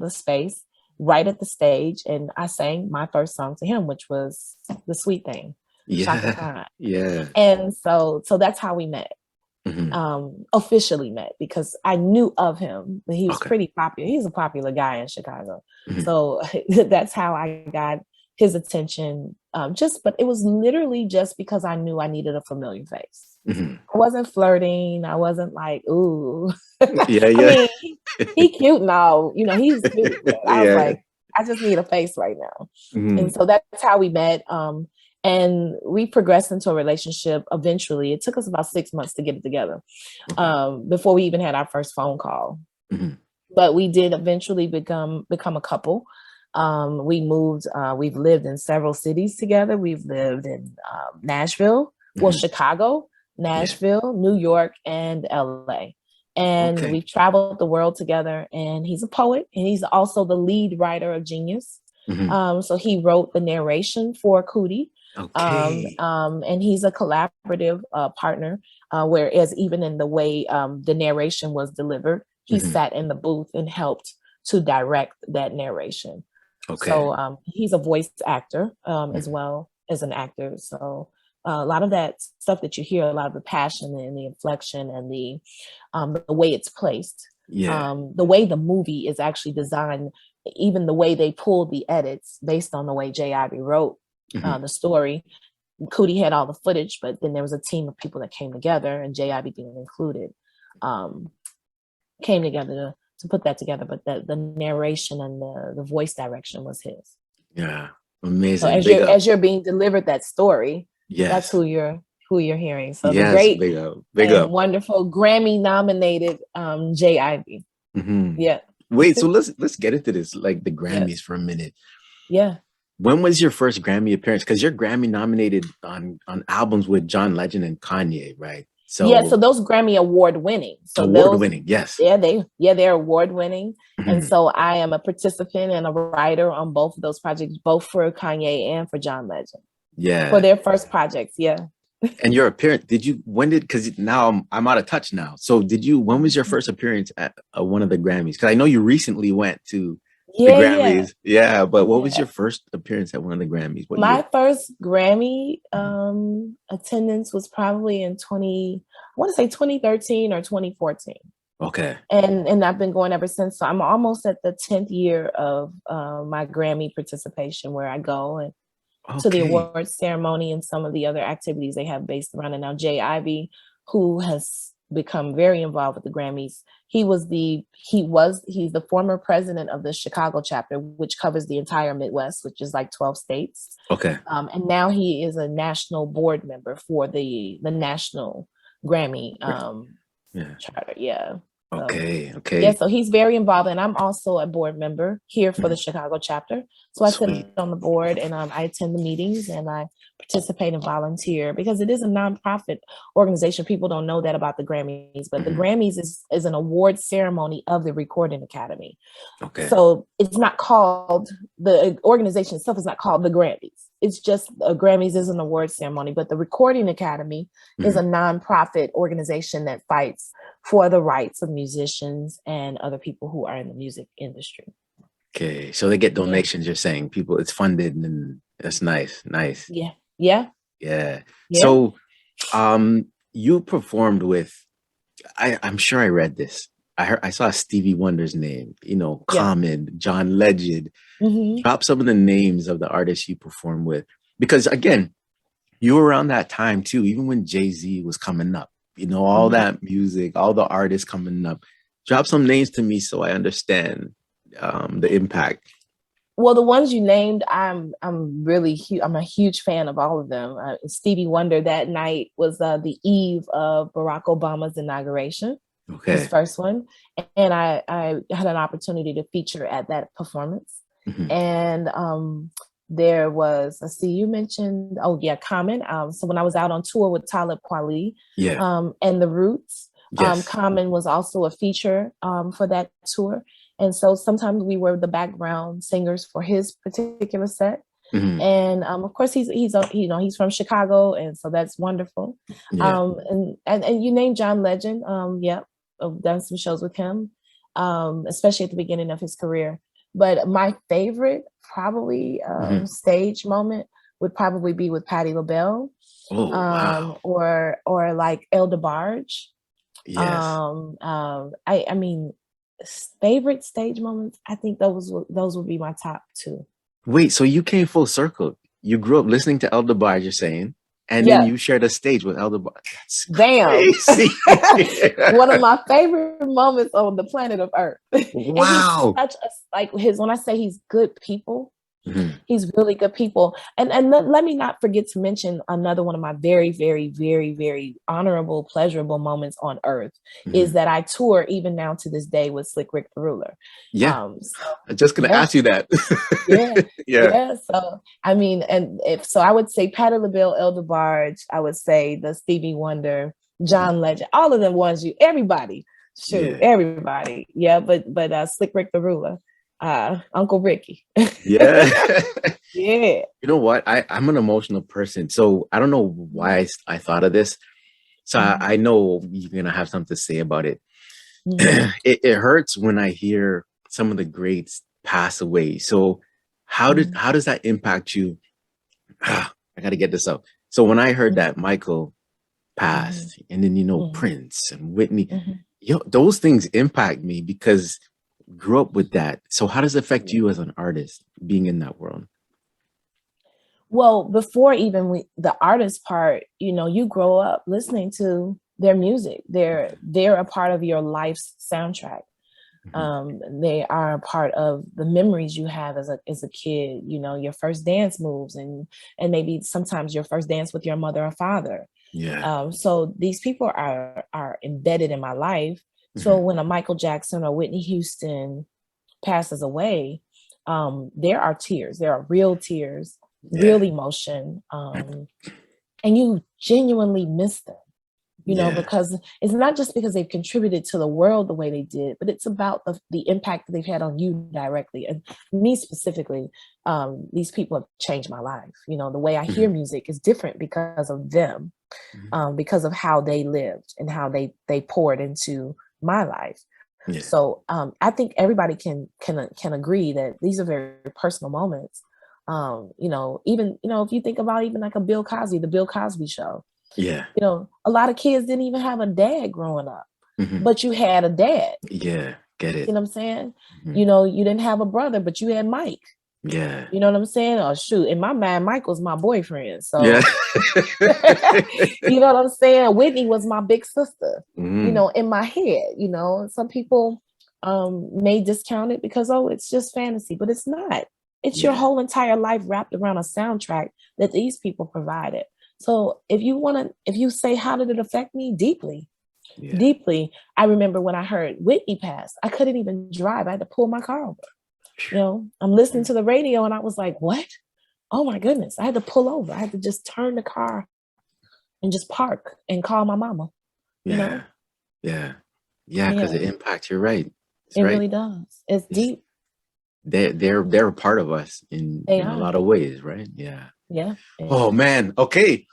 space, right at the stage. And I sang my first song to him, which was The Sweet Thing. Yeah. Yeah. And so that's how we met. Officially met, because I knew of him, but he was pretty popular. He's a popular guy in Chicago. So that's how I got his attention. But it was literally just because I knew I needed a familiar face. I wasn't flirting. I wasn't like, ooh. Yeah. I mean, he cute and all, he's cute. I was like, I just need a face right now. And so that's how we met. And we progressed into a relationship eventually. It took us about 6 months to get it together before we even had our first phone call. But we did eventually become a couple. We moved. We've lived in several cities together. We've lived in Nashville, Chicago, Nashville, New York, and LA. And we've traveled the world together. And he's a poet, and he's also the lead writer of Jeen-yuhs. So he wrote the narration for Cootie. And he's a collaborative partner, whereas even in the way the narration was delivered, he sat in the booth and helped to direct that narration. So he's a voice actor as well as an actor. So a lot of that stuff that you hear, a lot of the passion and the inflection and the way it's placed, the way the movie is actually designed, even the way they pulled the edits based on the way Jay Ivy wrote the story. Cootie had all the footage, but then there was a team of people that came together, and Jay Ivy being included, came together to put that together. But the narration and the voice direction was his. Yeah, amazing. So as you're being delivered that story, that's who you're hearing. So the great, big up, wonderful Grammy nominated Jay Ivy. Yeah. Wait, so let's get into this, like the Grammys for a minute. Yeah. When was your first Grammy appearance? Because you're Grammy nominated on albums with John Legend and Kanye, right? So so those Grammy award winning. So award-winning, yes. They're award winning. And so I am a participant and a writer on both of those projects, both for Kanye and for John Legend. Yeah. For their first projects, And your appearance, because now I'm out of touch now. So when was your first appearance at one of the Grammys? Because I know you recently went to The Yeah, yeah, Grammys. Yeah, but what was yeah. your first appearance at one of the Grammys? What year? My first Grammy Mhm. attendance was probably in 20, I want to say 2013 or 2014. Okay. And I've been going ever since. So I'm almost at the 10th year of my Grammy participation, where I go and to the Okay. awards ceremony and some of the other activities they have based around it. Now, Jay Ivy, who has become very involved with the Grammys, he's the former president of the Chicago chapter, which covers the entire Midwest, which is like 12 states. Okay. And now he is a national board member for the national Grammy Yeah. charter. Yeah. So Okay. yeah, Okay. so he's very involved, and I'm also a board member here for the Mhm. Chicago chapter. So I sit Sweet. on the board, and I attend the meetings, and I participate and volunteer because it is a nonprofit organization. People don't know that about the Grammys, but the Mhm. Grammys is an award ceremony of the Recording Academy. Okay. So it's not called, the organization itself is not called the Grammys. It's just Grammys is an award ceremony, but the Recording Academy is a Mhm. nonprofit organization that fights for the rights of musicians and other people who are in the music industry. Okay. So they get Yeah, donations, you're saying people, it's funded and that's nice. Nice. yeah, yeah, Yeah. yeah, So you performed with I'm sure I read this. I saw Stevie Wonder's name, yeah. Common, John Legend. Hmm. Drop some of the names of the artists you performed with. Because again, you were around that time too, even when Jay-Z was coming up, all Hmm. that music, all the artists coming up. Drop some names to me so I understand the impact. Well, the ones you named, I'm a huge fan of all of them. Stevie Wonder, that night was the eve of Barack Obama's inauguration, his Okay. first one, and I had an opportunity to feature at that performance. Mhm. And there was, let's see, you mentioned, oh yeah, Common. So when I was out on tour with Talib Kweli Yeah. and the Roots, Yes. Common was also a feature for that tour. And so sometimes we were the background singers for his particular set. Mhm. And of course, he's from Chicago, and so that's wonderful. Yeah. And you named John Legend. Yep, I've done some shows with him, especially at the beginning of his career. But my favorite, probably Mhm. stage moment, would probably be with Patti LaBelle, Oh, wow. or like El DeBarge. Yes. I mean, favorite stage moments. I think those would be my top two. Wait, so you came full circle. You grew up listening to Elder Bar, you're saying, and then Yeah, you shared a stage with Elder Bar. That's damn. crazy. One of my favorite moments on the planet of Earth. And he's Wow. such a, like, his, when I say he's good people, Mhm. he's really good people. And let me not forget to mention another one of my very, very, very, very honorable, pleasurable moments on earth is Mhm. that I tour even now to this day with Slick Rick the Ruler. Yeah, So I'm just gonna yeah, ask you that. yeah, Yeah. yeah. So I mean, and if so, I would say Patti LaBelle, El DeBarge. I would say the Stevie Wonder, Mhm. John Legend, all of them ones. Everybody, shoot, Yeah. everybody. Yeah, but Slick Rick the Ruler, Uncle Ricky. Yeah. Yeah. You know what? I'm an emotional person, so I don't know why I thought of this. So I Mhm. know you're gonna have something to say about it. Mhm. It hurts when I hear some of the greats pass away. So Mhm. how does that impact you? I got to get this out. So when I heard that Michael Mhm. passed, and then Mhm. Prince and Whitney, Mhm. those things impact me because I grew up with that. So how does it affect Mhm. you as an artist being in that world? Well, before even the artist part, you grow up listening to their music. They're a part of your life's soundtrack. Mhm. They are a part of the memories you have as a kid. Your first dance moves, and maybe sometimes your first dance with your mother or father. Yeah. So these people are embedded in my life. So Mhm. when a Michael Jackson or Whitney Houston passes away, there are tears. There are real tears, Yeah. real emotion, and you genuinely miss them. Yeah. Because it's not just because they've contributed to the world the way they did, but it's about the impact that they've had on you directly. And me specifically, these people have changed my life. The way I hear Mhm. music is different because of them, Mhm. because of how they lived and how they poured into my life. Yeah. So I think everybody can agree that these are very personal moments. Even if you think about even like a Bill Cosby, the Bill Cosby show, Yeah. a lot of kids didn't even have a dad growing up, Hmm. but you had a dad. Yeah. Get You it. see what I'm saying? Hmm. You didn't have a brother, but you had Mike. Yeah. You know what I'm saying? Or shoot, in my mind, Mike was my boyfriend. Yeah. So, you know what I'm saying? Whitney was my big sister, Mm. in my head. Some people may discount it because, oh, it's just fantasy, but it's not. It's your Yeah. whole entire life wrapped around a soundtrack that these people provided. So if you say, how did it affect me? Deeply, Yeah. deeply. I remember when I heard Whitney pass, I couldn't even drive. I had to pull my car over. I'm listening to the radio and I was like, what? Oh my goodness. I had to pull over. I had to just turn the car and just park and call my mama, you Yeah. know? Yeah. Yeah. Because Yeah, the impact, you're right. It's it right. really does. It's It's deep. they're a part of us in They a are. lot of ways, right? Yeah. Yeah. Oh Yeah. man. Okay.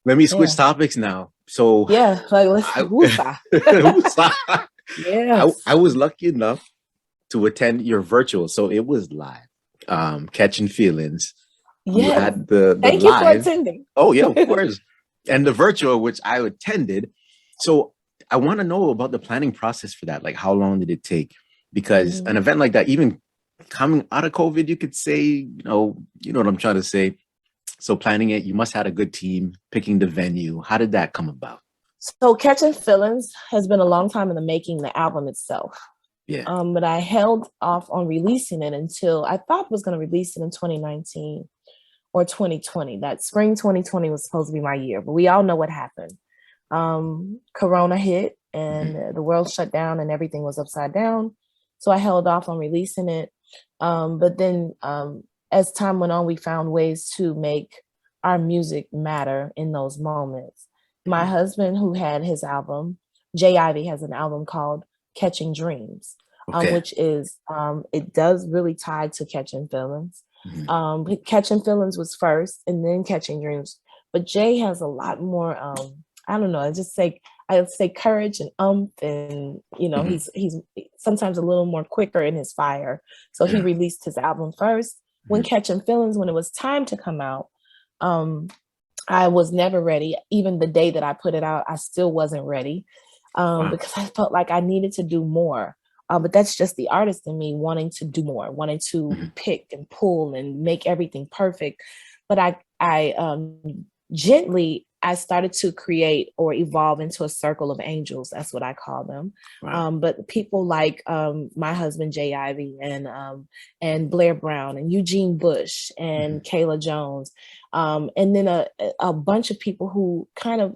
Let me switch Yeah. topics now. So Yeah. Like, let's I woosah. I Yes. was lucky enough to attend your virtual, so it was live. Catching Feelings. You Yes. had the Thank you for live. attending. Oh yeah, of course. And the virtual, which I attended. So I want to know about the planning process for that. Like, how long did it take? Because Mhm. an event like that, even coming out of COVID, you could say, you know what I'm trying to say. So planning it, you must have had a good team, picking the venue. How did that come about? So Catching Feelings has been a long time in the making, the album itself. Yeah. But I held off on releasing it until I thought I was going to release it in 2019 or 2020. That spring 2020 was supposed to be my year, but we all know what happened. Corona hit Mhm. and the world shut down and everything was upside down. So I held off on releasing it. But then as time went on, we found ways to make our music matter in those moments. My Mhm. husband, who had his album, Jay Ivy has an album called Catching Dreams, Okay. which is, it does really tie to Catching Feelings. Mhm. Catching Feelings was first and then Catching Dreams. But Jay has a lot more, I don't know, I would say courage and and Mhm. he's sometimes a little more quicker in his fire. So he Yeah. released his album first. When Mhm. Catching Feelings, when it was time to come out, um, I was never ready. Even the day that I put it out, I still wasn't ready Wow. because I felt like I needed to do more. But that's just the artist in me wanting to do more, wanting to Mhm. pick and pull and make everything perfect. But I gently, I started to create or evolve into a circle of angels. That's what I call them. Wow. But people like my husband Jay Ivy and Blair Brown and Eugene Bush Mhm. and Kayla Jones, and then a bunch of people who kind of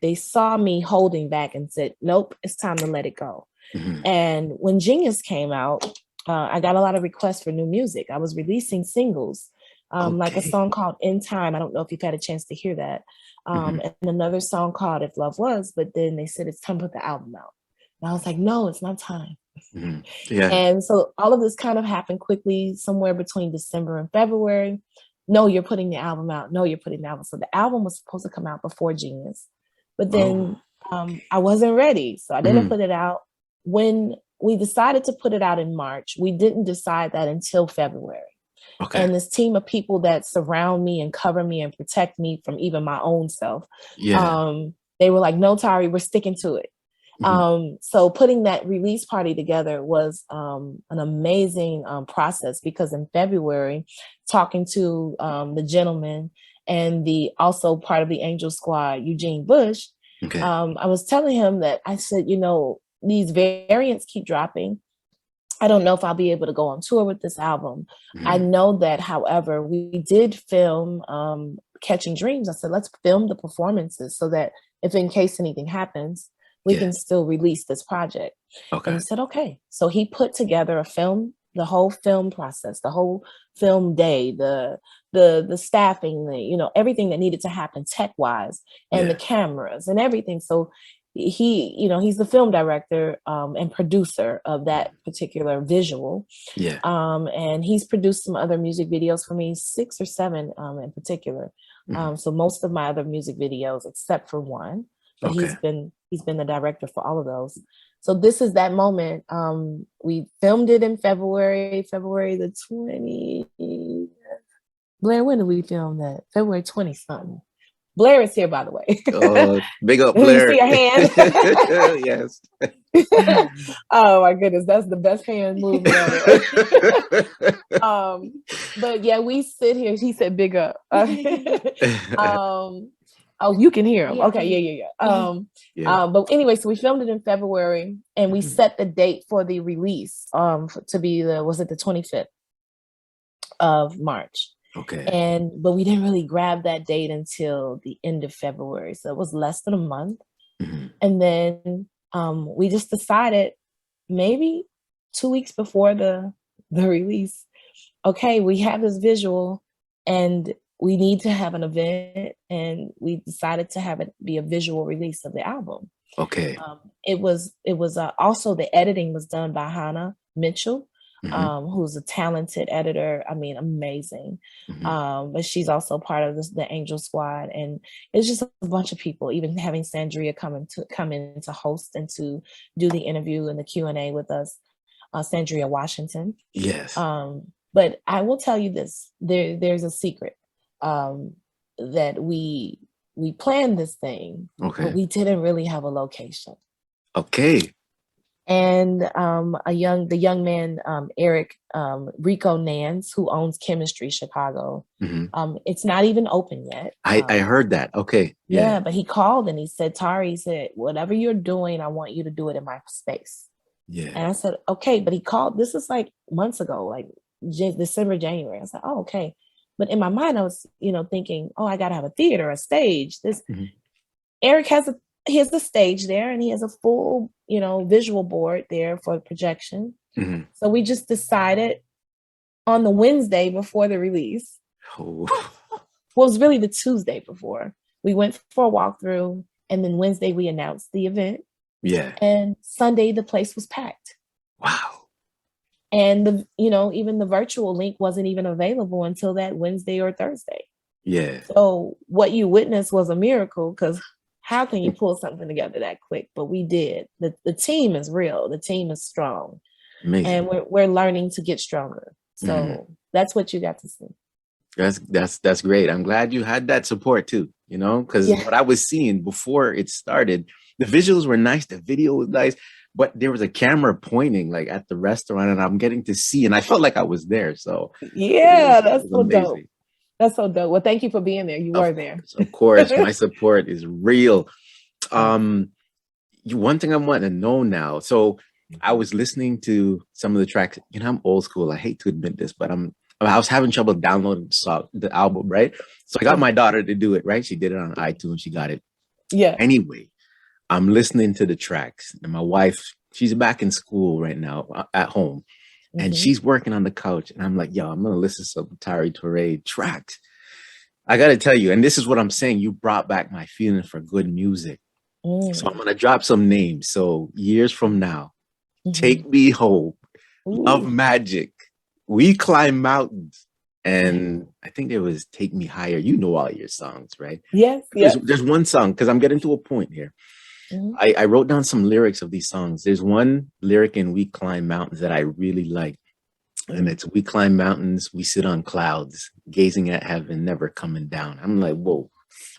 they saw me holding back and said, "Nope, it's time to let it go." Mhm. And when Genius came out, I got a lot of requests for new music. I was releasing singles, like a Okay. song called In Time. I don't know if you've had a chance to hear that. Mhm. And another song called If Love Was, but then they said it's time to put the album out. And I was like, no, it's not time. Mhm. Yeah. And so all of this kind of happened quickly, somewhere between December and February. No, you're putting the album out. No, you're putting the album. So the album was supposed to come out before Genius. But Oh. then I wasn't ready. So I didn't Mhm. put it out. When we decided to put it out in March, we didn't decide that until February. Okay. And this team of people that surround me and cover me and protect me from even my own self, Yeah. they were like, no, Tarrey, we're sticking to it. Mhm. So putting that release party together was an amazing process because in February, talking to the gentleman and the also part of the Angel Squad, Eugene Bush, Okay. I was telling him that I said, these variants keep dropping. I don't know if I'll be able to go on tour with this album. I Mhm. know that, however, we did film Catching Dreams. I said, let's film the performances so that if in case anything happens, we Yeah. can still release this project. And Okay. he said, okay. So he put together a film, the whole film process, the whole film day, the staffing, everything that needed to happen tech wise, and the Yeah. cameras and everything. So he's the film director and producer of that Mhm. particular visual, Yeah. and he's produced some other music videos for me, 6 or 7 in particular. Mhm. So most of my other music videos except for one, but Okay. he's been the director for all of those. So this is that moment. We filmed it in February the 20th. Blair, when did we film that? February 20 something. Blair is here, by the way. Big up, You Blair. see a hand? Yes. Oh my goodness, that's the best hand movement ever. But yeah, we sit here. He said, "Big up." Oh, you can hear him. Yeah, Okay, yeah. Yeah. But anyway, so we filmed it in February, and we Mhm. set the date for the release. To be the 25th of March. Okay. But we didn't really grab that date until the end of February, so it was less than a month. Mhm. And then we just decided maybe 2 weeks before the release, okay, we have this visual and we need to have an event, and we decided to have it be a visual release of the album. Okay. It was also, the editing was done by Hannah Mitchell, Mhm. who's a talented editor. I mean, amazing. Mhm. But she's also part of the Angel Squad, and it's just a bunch of people. Even having Sandria come in to host and to do the interview and the Q&A with us, Sandria Washington. Yes. But I will tell you this: there's a secret, that we planned this thing, but Okay. we didn't really have a location. Okay. And the young man, Eric, Rico Nance, who owns Chemistry Chicago, Mhm. it's not even open yet. I heard that. Okay. Yeah, Yeah. but he called and he said, "Tarrey," he said, "whatever you're doing, I want you to do it in my space." Yeah. And I said, "Okay," but he called. This is like months ago, like December, January. I said, "Oh, okay." But in my mind, I was, thinking, "Oh, I got to have a theater, a stage." Mhm. Eric he has a stage there, and he has a full, visual board there for projection. Mhm. So we just decided on the Wednesday before the release. Oh. Well, it was really the Tuesday before. We went for a walkthrough, and then Wednesday we announced the event. Yeah. And Sunday the place was packed. Wow. And even the virtual link wasn't even available until that Wednesday or Thursday. Yeah. So what you witnessed was a miracle, because how can you pull something together that quick? But we did. The team is real. The team is strong, Amazing. and we're learning to get stronger. So Mhm. that's what you got to see. That's great. I'm glad you had that support too, because Yeah. what I was seeing before it started, the visuals were nice, the video was nice, but there was a camera pointing like at the restaurant, and I'm getting to see, and I felt like I was there. So Yeah, it that's was so dope. amazing. That's so dope. Well, thank you for being there. You were there. Of course, my support is real. One thing I want to know now. So I was listening to some of the tracks. I'm old school. I hate to admit this, but I was having trouble downloading the album, right? So I got my daughter to do it, right? She did it on iTunes. She got it. Yeah. Anyway, I'm listening to the tracks, and my wife, she's back in school right now at home, and she's working on the couch. And I'm like, yo, I'm going to listen to some Torae tracks. I got to tell you, and this is what I'm saying, you brought back my feeling for good music. So I'm going to drop some names. So years from now, Take Me Home, Love Magic, We Climb Mountains, and I think there was Take Me Higher. You know all your songs, right? Yes. There's one song, because I'm getting to a point here. I wrote down some lyrics of these songs. There's one lyric in We Climb Mountains that I really like. And it's, we climb mountains, we sit on clouds, gazing at heaven, never coming down. I'm like, whoa,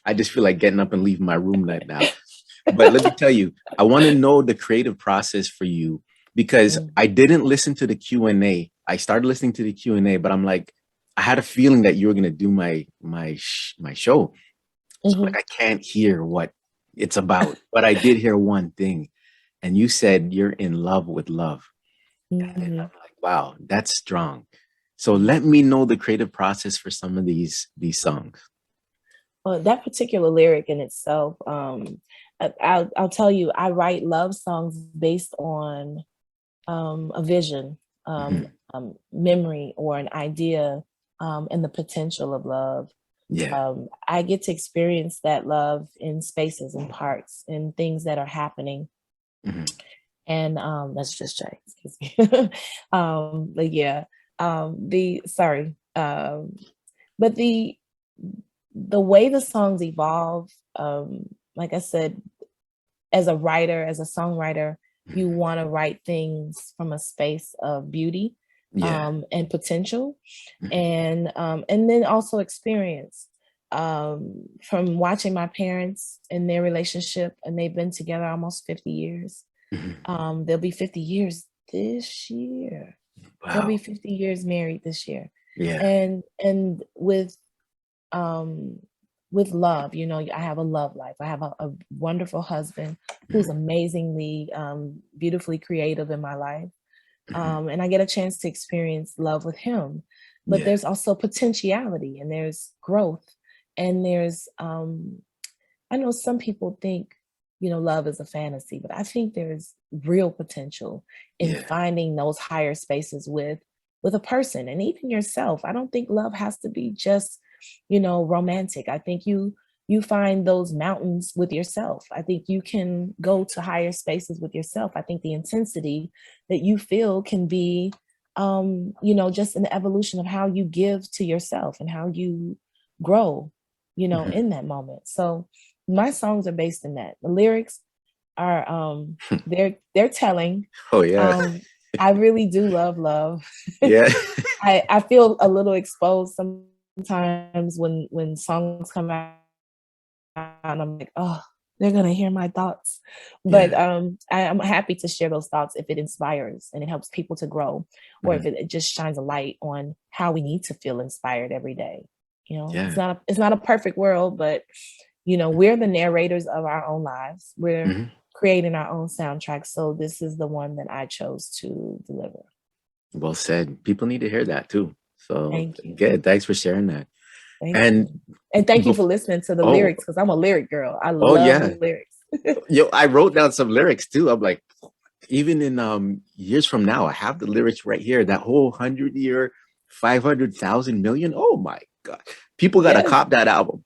I just feel like getting up and leaving my room right now. But let me tell you, I want to know the creative process for you, because I didn't listen to the Q&A. I started listening to the Q&A, but I'm like, I had a feeling that you were going to do my show. So like, I can't hear what it's about, but I did hear one thing. And you said you're in love with love. And I'm like, wow, that's strong. So let me know the creative process for some of these songs. Well, that particular lyric in itself, I'll tell you, I write love songs based on a vision, memory, or an idea, and the potential of love. Yeah. I get to experience that love in spaces and parts and things that are happening. And that's just Jay, excuse me. But yeah, but the way the songs evolve, like I said, as a writer, as a songwriter, you want to write things from a space of beauty, Yeah. and potential, Mhm. and then also experience, from watching my parents and their relationship, and they've been together almost 50 years. Mhm. They'll be 50 years this year. They'll be Wow. 50 years married this year. Yeah. And um with love, I have a love life. I have a wonderful husband who's Mhm. amazingly, beautifully creative in my life. Mhm. And I get a chance to experience love with him. But Yeah. there's also potentiality, and there's growth, and there's, I know some people think, love is a fantasy, but I think there's real potential in Yeah. finding those higher spaces with a person, and even yourself. I don't think love has to be just, romantic. I think you find those mountains with yourself. I think you can go to higher spaces with yourself. I think the intensity that you feel can be, just an evolution of how you give to yourself and how you grow, Mhm. in that moment. So my songs are based in that. The lyrics are, they're telling. Oh yeah. Um I really do love love. Yeah. I feel a little exposed sometimes when songs come out, and I'm like, oh, they're gonna hear my thoughts. But Yeah. I'm happy to share those thoughts if it inspires and it helps people to grow, or Mhm. if it just shines a light on how we need to feel inspired every day. It's Yeah. not a perfect world, but we're the narrators of our own lives. We're Mhm. creating our own soundtrack. So this is the one that I chose to deliver. Well said. People need to hear that too. So Thank you. good. Thanks for sharing that. Thank And you. And thank you for bef- listening to the oh, lyrics, because I'm a lyric girl. I oh love yeah. lyrics. Yo, I wrote down some lyrics too. I'm like, even in years from now, I have the lyrics right here. That whole 100 year, 500,000 million. Oh my God. People gotta Yes. cop that album.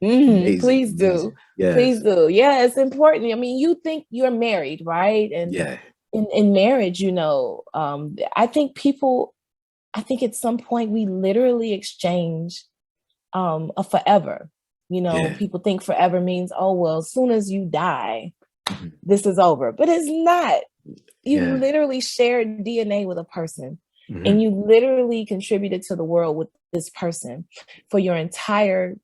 Amazing, Please do. amazing. Please Yes. do. Yeah, it's important. I mean, you think you're married, right? And Yeah. in marriage, I think at some point we literally exchange, a forever. Yeah. People think forever means, oh, well, as soon as you die, Mhm. this is over. But it's not. You Yeah. literally shared DNA with a person, and Mhm. you literally contributed to the world with this person for the entire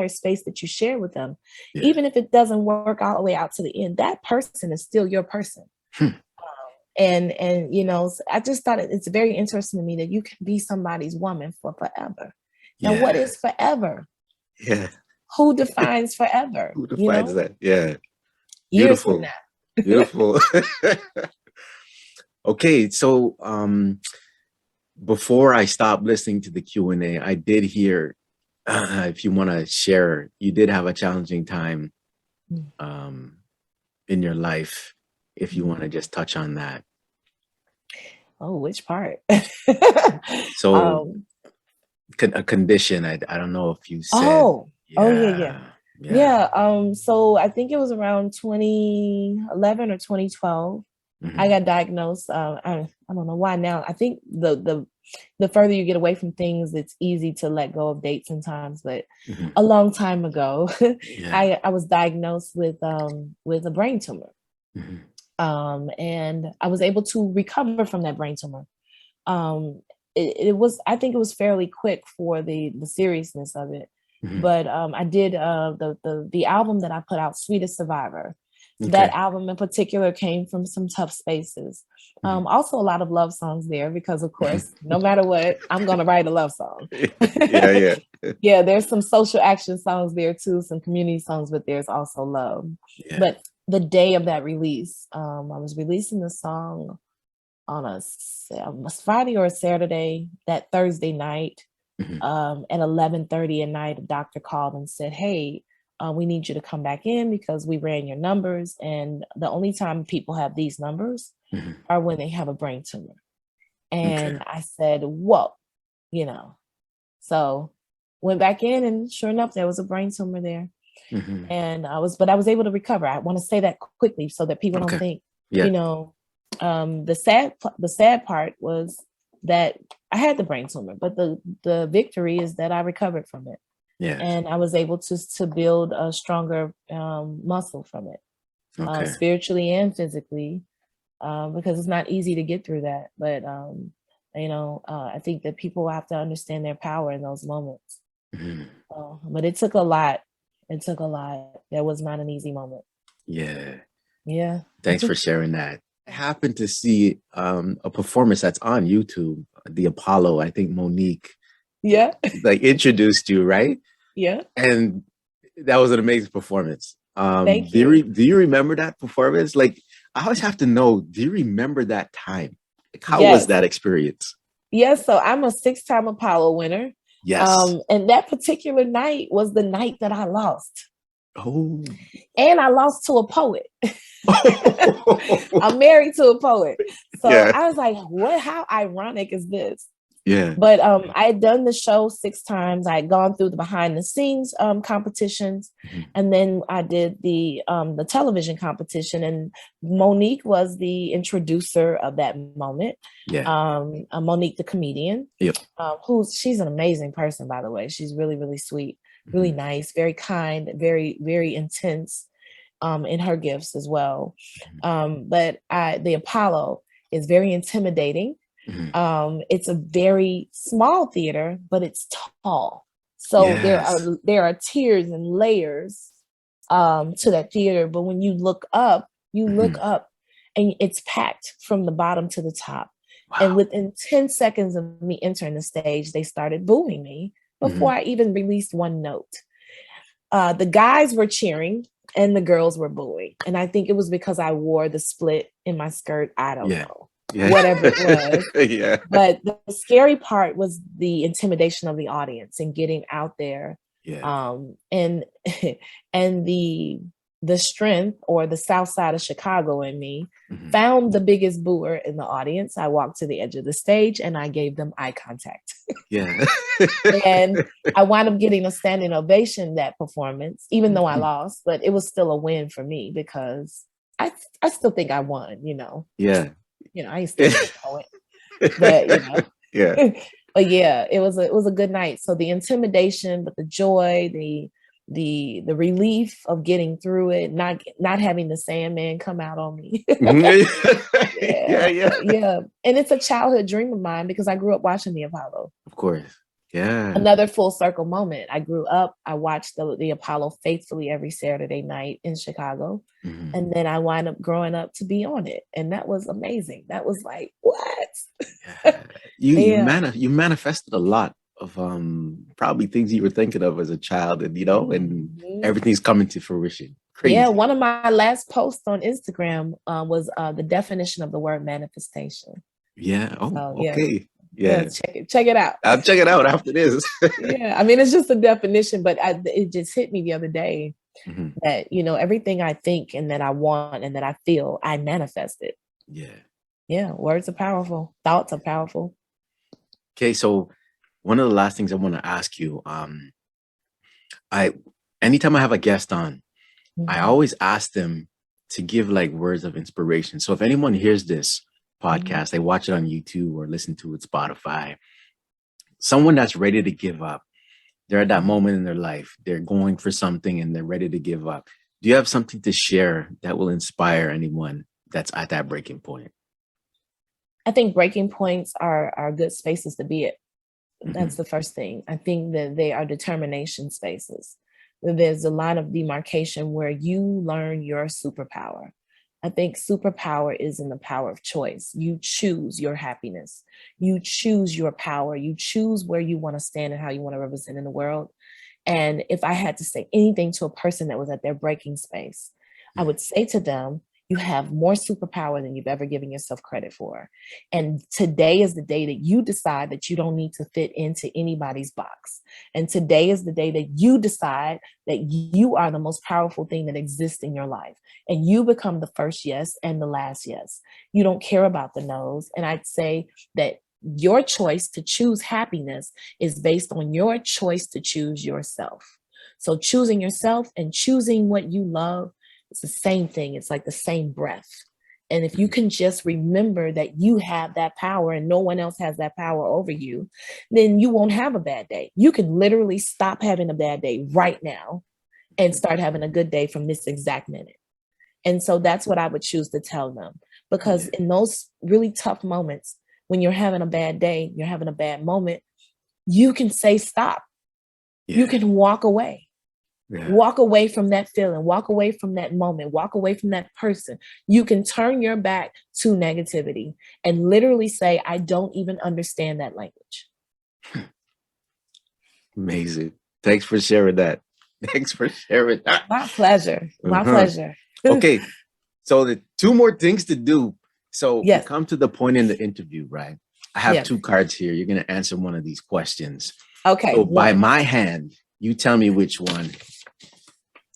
space that you share with them. Yeah. Even if it doesn't work all the way out to the end, that person is still your person. Hmm. And I just thought it's very interesting to me that you can be somebody's woman for forever. Now, what Yeah. is forever? Yeah. Who defines forever? Who defines that? Yeah. Years from Beautiful. now. Beautiful. Okay, so before I stopped listening to the Q&A, I did hear, if you want to share, you did have a challenging time um, in your life. If you want to just touch on that. Oh, which part? So um, a condition, I don't know if you said, oh, yeah, yeah. yeah, yeah. Yeah, so I think it was around 2011 or 2012. I Hmm. got diagnosed. I don't know why now. I think the further you get away from things, it's easy to let go of dates sometimes. But Hmm. a long time ago, Yeah. I was diagnosed with a brain tumor. Hmm. And I was able to recover from that brain tumor. Um, it was, I think it was fairly quick for the seriousness of it. Hmm. But I did, the album that I put out, Sweetest Survivor. That Okay. album in particular came from some tough spaces. Hmm. Also a lot of love songs there, because of course, no matter what, I'm gonna write a love song. Yeah, yeah, Yeah, there's some social action songs there too, some community songs, but there's also love. yeah. But the day of that release, I was releasing the song on a Friday or a Saturday. That Thursday night, Hmm. at 11:30 at night, a doctor called and said, "Hey, we need you to come back in because we ran your numbers, and the only time people have these numbers Hmm. are when they have a brain tumor." Okay. And I said, "Whoa," you know. So went back in, and sure enough, there was a brain tumor there. Hmm. And I was able to recover. I want to say that quickly so that people don't Okay. think, Yeah. you know, the sad part was that I had the brain tumor, but the victory is that I recovered from it, Yes. and I was able to build a stronger, muscle from it. Okay. spiritually and physically, because it's not easy to get through that. But I think that people have to understand their power in those moments. Mhm. But it took a lot. It took a lot. That was not an easy moment. Yeah. Yeah. Thanks for sharing that. I happened to see a performance that's on YouTube, the Apollo. I think Monique Yeah. like introduced you, right? Yeah. And that was an amazing performance. Thank you. Do you remember that performance? Like, I always have to know, do you remember that time? Like, how was Yes. that experience? Yes. So I'm a 6-time Apollo winner. Yes. And that particular night was the night that I lost. Oh. And I lost to a poet. I'm married to a poet. So Yeah. I was like, what, how ironic is this? Yeah. But I had done the show 6 times. I had gone through the behind the scenes competitions, and then I did the television competition. And Monique was the introducer of that moment. Yeah. Monique, the comedian, Yep. she's an amazing person, by the way. She's really, really sweet, really nice, very kind, very, very intense in her gifts as well. But the Apollo is very intimidating. It's a very small theater, but it's tall. So Yes. there are tiers and layers to that theater. But when you look up, and it's packed from the bottom to the top. Wow. And within 10 seconds of me entering the stage, they started booing me before I even released one note. The guys were cheering and the girls were booing. And I think it was because I wore the split in my skirt. I don't know. Yeah. Whatever it was. Yeah. But the scary part was the intimidation of the audience and getting out there. Yeah. And and the strength, or the south side of Chicago in me, found the biggest booer in the audience. I walked to the edge of the stage and I gave them eye contact. Yeah. And I wound up getting a standing ovation that performance, even though I lost, but it was still a win for me because I still think I won, Yeah. I ain't still a poet, but Yeah. but yeah, it was a good night. So the intimidation, but the joy, the relief of getting through it, not having the Sandman come out on me. Yeah. And it's a childhood dream of mine because I grew up watching the Apollo. Of course. Yeah. Another full circle moment. I grew up, I watched the Apollo faithfully every Saturday night in Chicago. And then I wound up growing up to be on it. And that was amazing. That was like, what? You manifested a lot of probably things you were thinking of as a child, and everything's coming to fruition. Crazy. Yeah, one of my last posts on Instagram was the definition of the word manifestation. Yeah. Oh, so, okay. Yeah. Check it out. I'll check it out after this. Yeah, I mean, it's just a definition, but it just hit me the other day that, everything I think and that I want and that I feel, I manifest it. Yeah. Yeah, words are powerful. Thoughts are powerful. Okay, so one of the last things I want to ask you, anytime I have a guest on, I always ask them to give like words of inspiration. So if anyone hears this podcast, they watch it on YouTube or listen to it Spotify, someone that's ready to give up, they're at that moment in their life, they're going for something and they're ready to give up. Do you have something to share that will inspire anyone that's at that breaking point? I think breaking points are good spaces to be at. That's the first thing. I think that they are determination spaces. There's a line of demarcation where you learn your superpower. I think superpower is in the power of choice. You choose your happiness. You choose your power. You choose where you want to stand and how you want to represent in the world. And if I had to say anything to a person that was at their breaking space, I would say to them, you have more superpower than you've ever given yourself credit for. And today is the day that you decide that you don't need to fit into anybody's box. And today is the day that you decide that you are the most powerful thing that exists in your life. And you become the first yes and the last yes. You don't care about the no's. And I'd say that your choice to choose happiness is based on your choice to choose yourself. So choosing yourself and choosing what you love, it's the same thing. It's like the same breath. And if you can just remember that you have that power and no one else has that power over you, then you won't have a bad day. You can literally stop having a bad day right now and start having a good day from this exact minute. And so that's what I would choose to tell them, because in those really tough moments, when you're having a bad day, you're having a bad moment, you can say stop. You can walk away. Walk away from that feeling, walk away from that moment, walk away from that person. You can turn your back to negativity and literally say, I don't even understand that language. Amazing. Thanks for sharing that. Thanks for sharing that. My pleasure. My pleasure. Okay. So the two more things to do. So we Yes. come to the point in the interview, right? I have two cards here. You're going to answer one of these questions. Okay. So by my hand, you tell me which one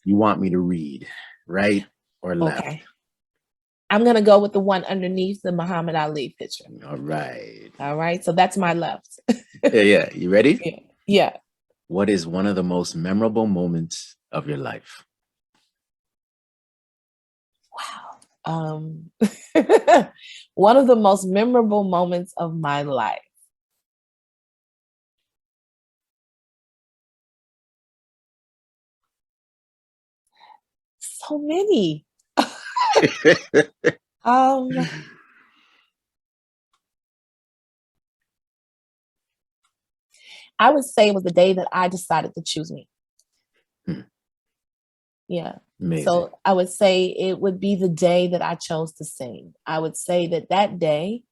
you want me to read, right or left. Okay. I'm going to go with the one underneath the Muhammad Ali picture. All right. All right. So that's my left. Yeah. You ready? Yeah. What is one of the most memorable moments of your life? Wow. One of the most memorable moments of my life. So many. I would say it was the day that I decided to choose me. Yeah. Amazing. So I would say it would be the day that I chose to sing. I would say that that day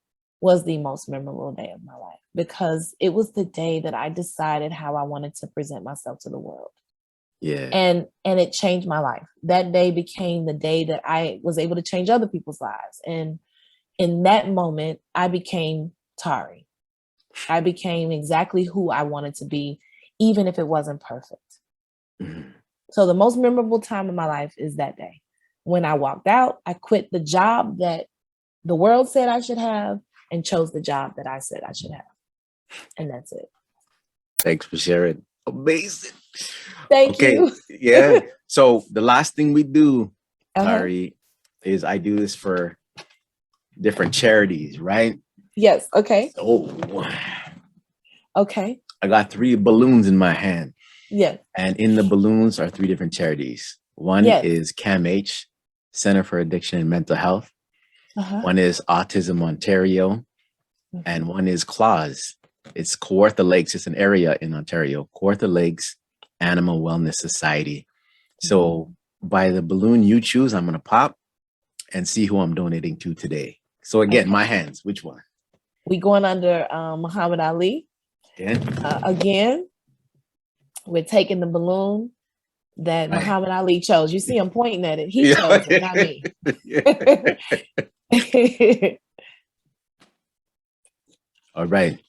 was the most memorable day of my life, because it was the day that I decided how I wanted to present myself to the world. Yeah. And it changed my life. That day became the day that I was able to change other people's lives. And in that moment, I became Tarrey. I became exactly who I wanted to be, even if it wasn't perfect. So the most memorable time of my life is that day. When I walked out, I quit the job that the world said I should have and chose the job that I said I should have. And that's it. Thanks for sharing. Amazing. Thank you. Yeah. So the last thing we do, Tarrey, is I do this for different charities, right? Yes. Okay. Okay. I got 3 balloons in my hand. Yes. And in the balloons are 3 different charities. One is CAMH, Center for Addiction and Mental Health. One is Autism Ontario. And one is CLAWS. It's Kawartha Lakes. It's an area in Ontario. Kawartha Lakes Animal Wellness Society. So by the balloon you choose, I'm going to pop and see who I'm donating to today. So again, my hands, which one? We going under Muhammad Ali. Again, we're taking the balloon that Muhammad Ali chose. You see him pointing at it. He chose it, not me. All right.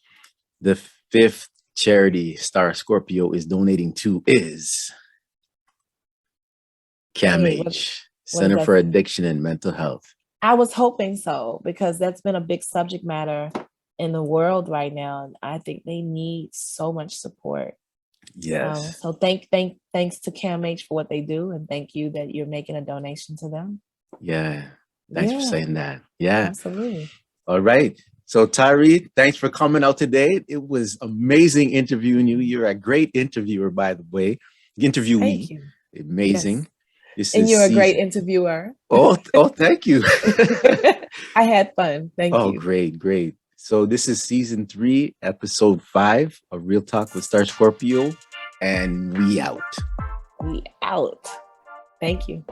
The 5th charity Star Scorpio is donating to is CAMH, Center for Addiction and Mental Health. I was hoping so, because that's been a big subject matter in the world right now. And I think they need so much support. Yes. So thanks to CAMH for what they do. And thank you that you're making a donation to them. Yeah. Thanks for saying that. Yeah. Absolutely. All right. So Tarrey, thanks for coming out today. It was amazing interviewing you. You're a great interviewer, by the way. Interviewee. Thank you. Amazing. Yes. And you're a great interviewer. Oh, thank you. I had fun. Thank you. Oh, great. So this is season 3, episode 5 of Real Talk with Star Scorpio. And we out. We out. Thank you.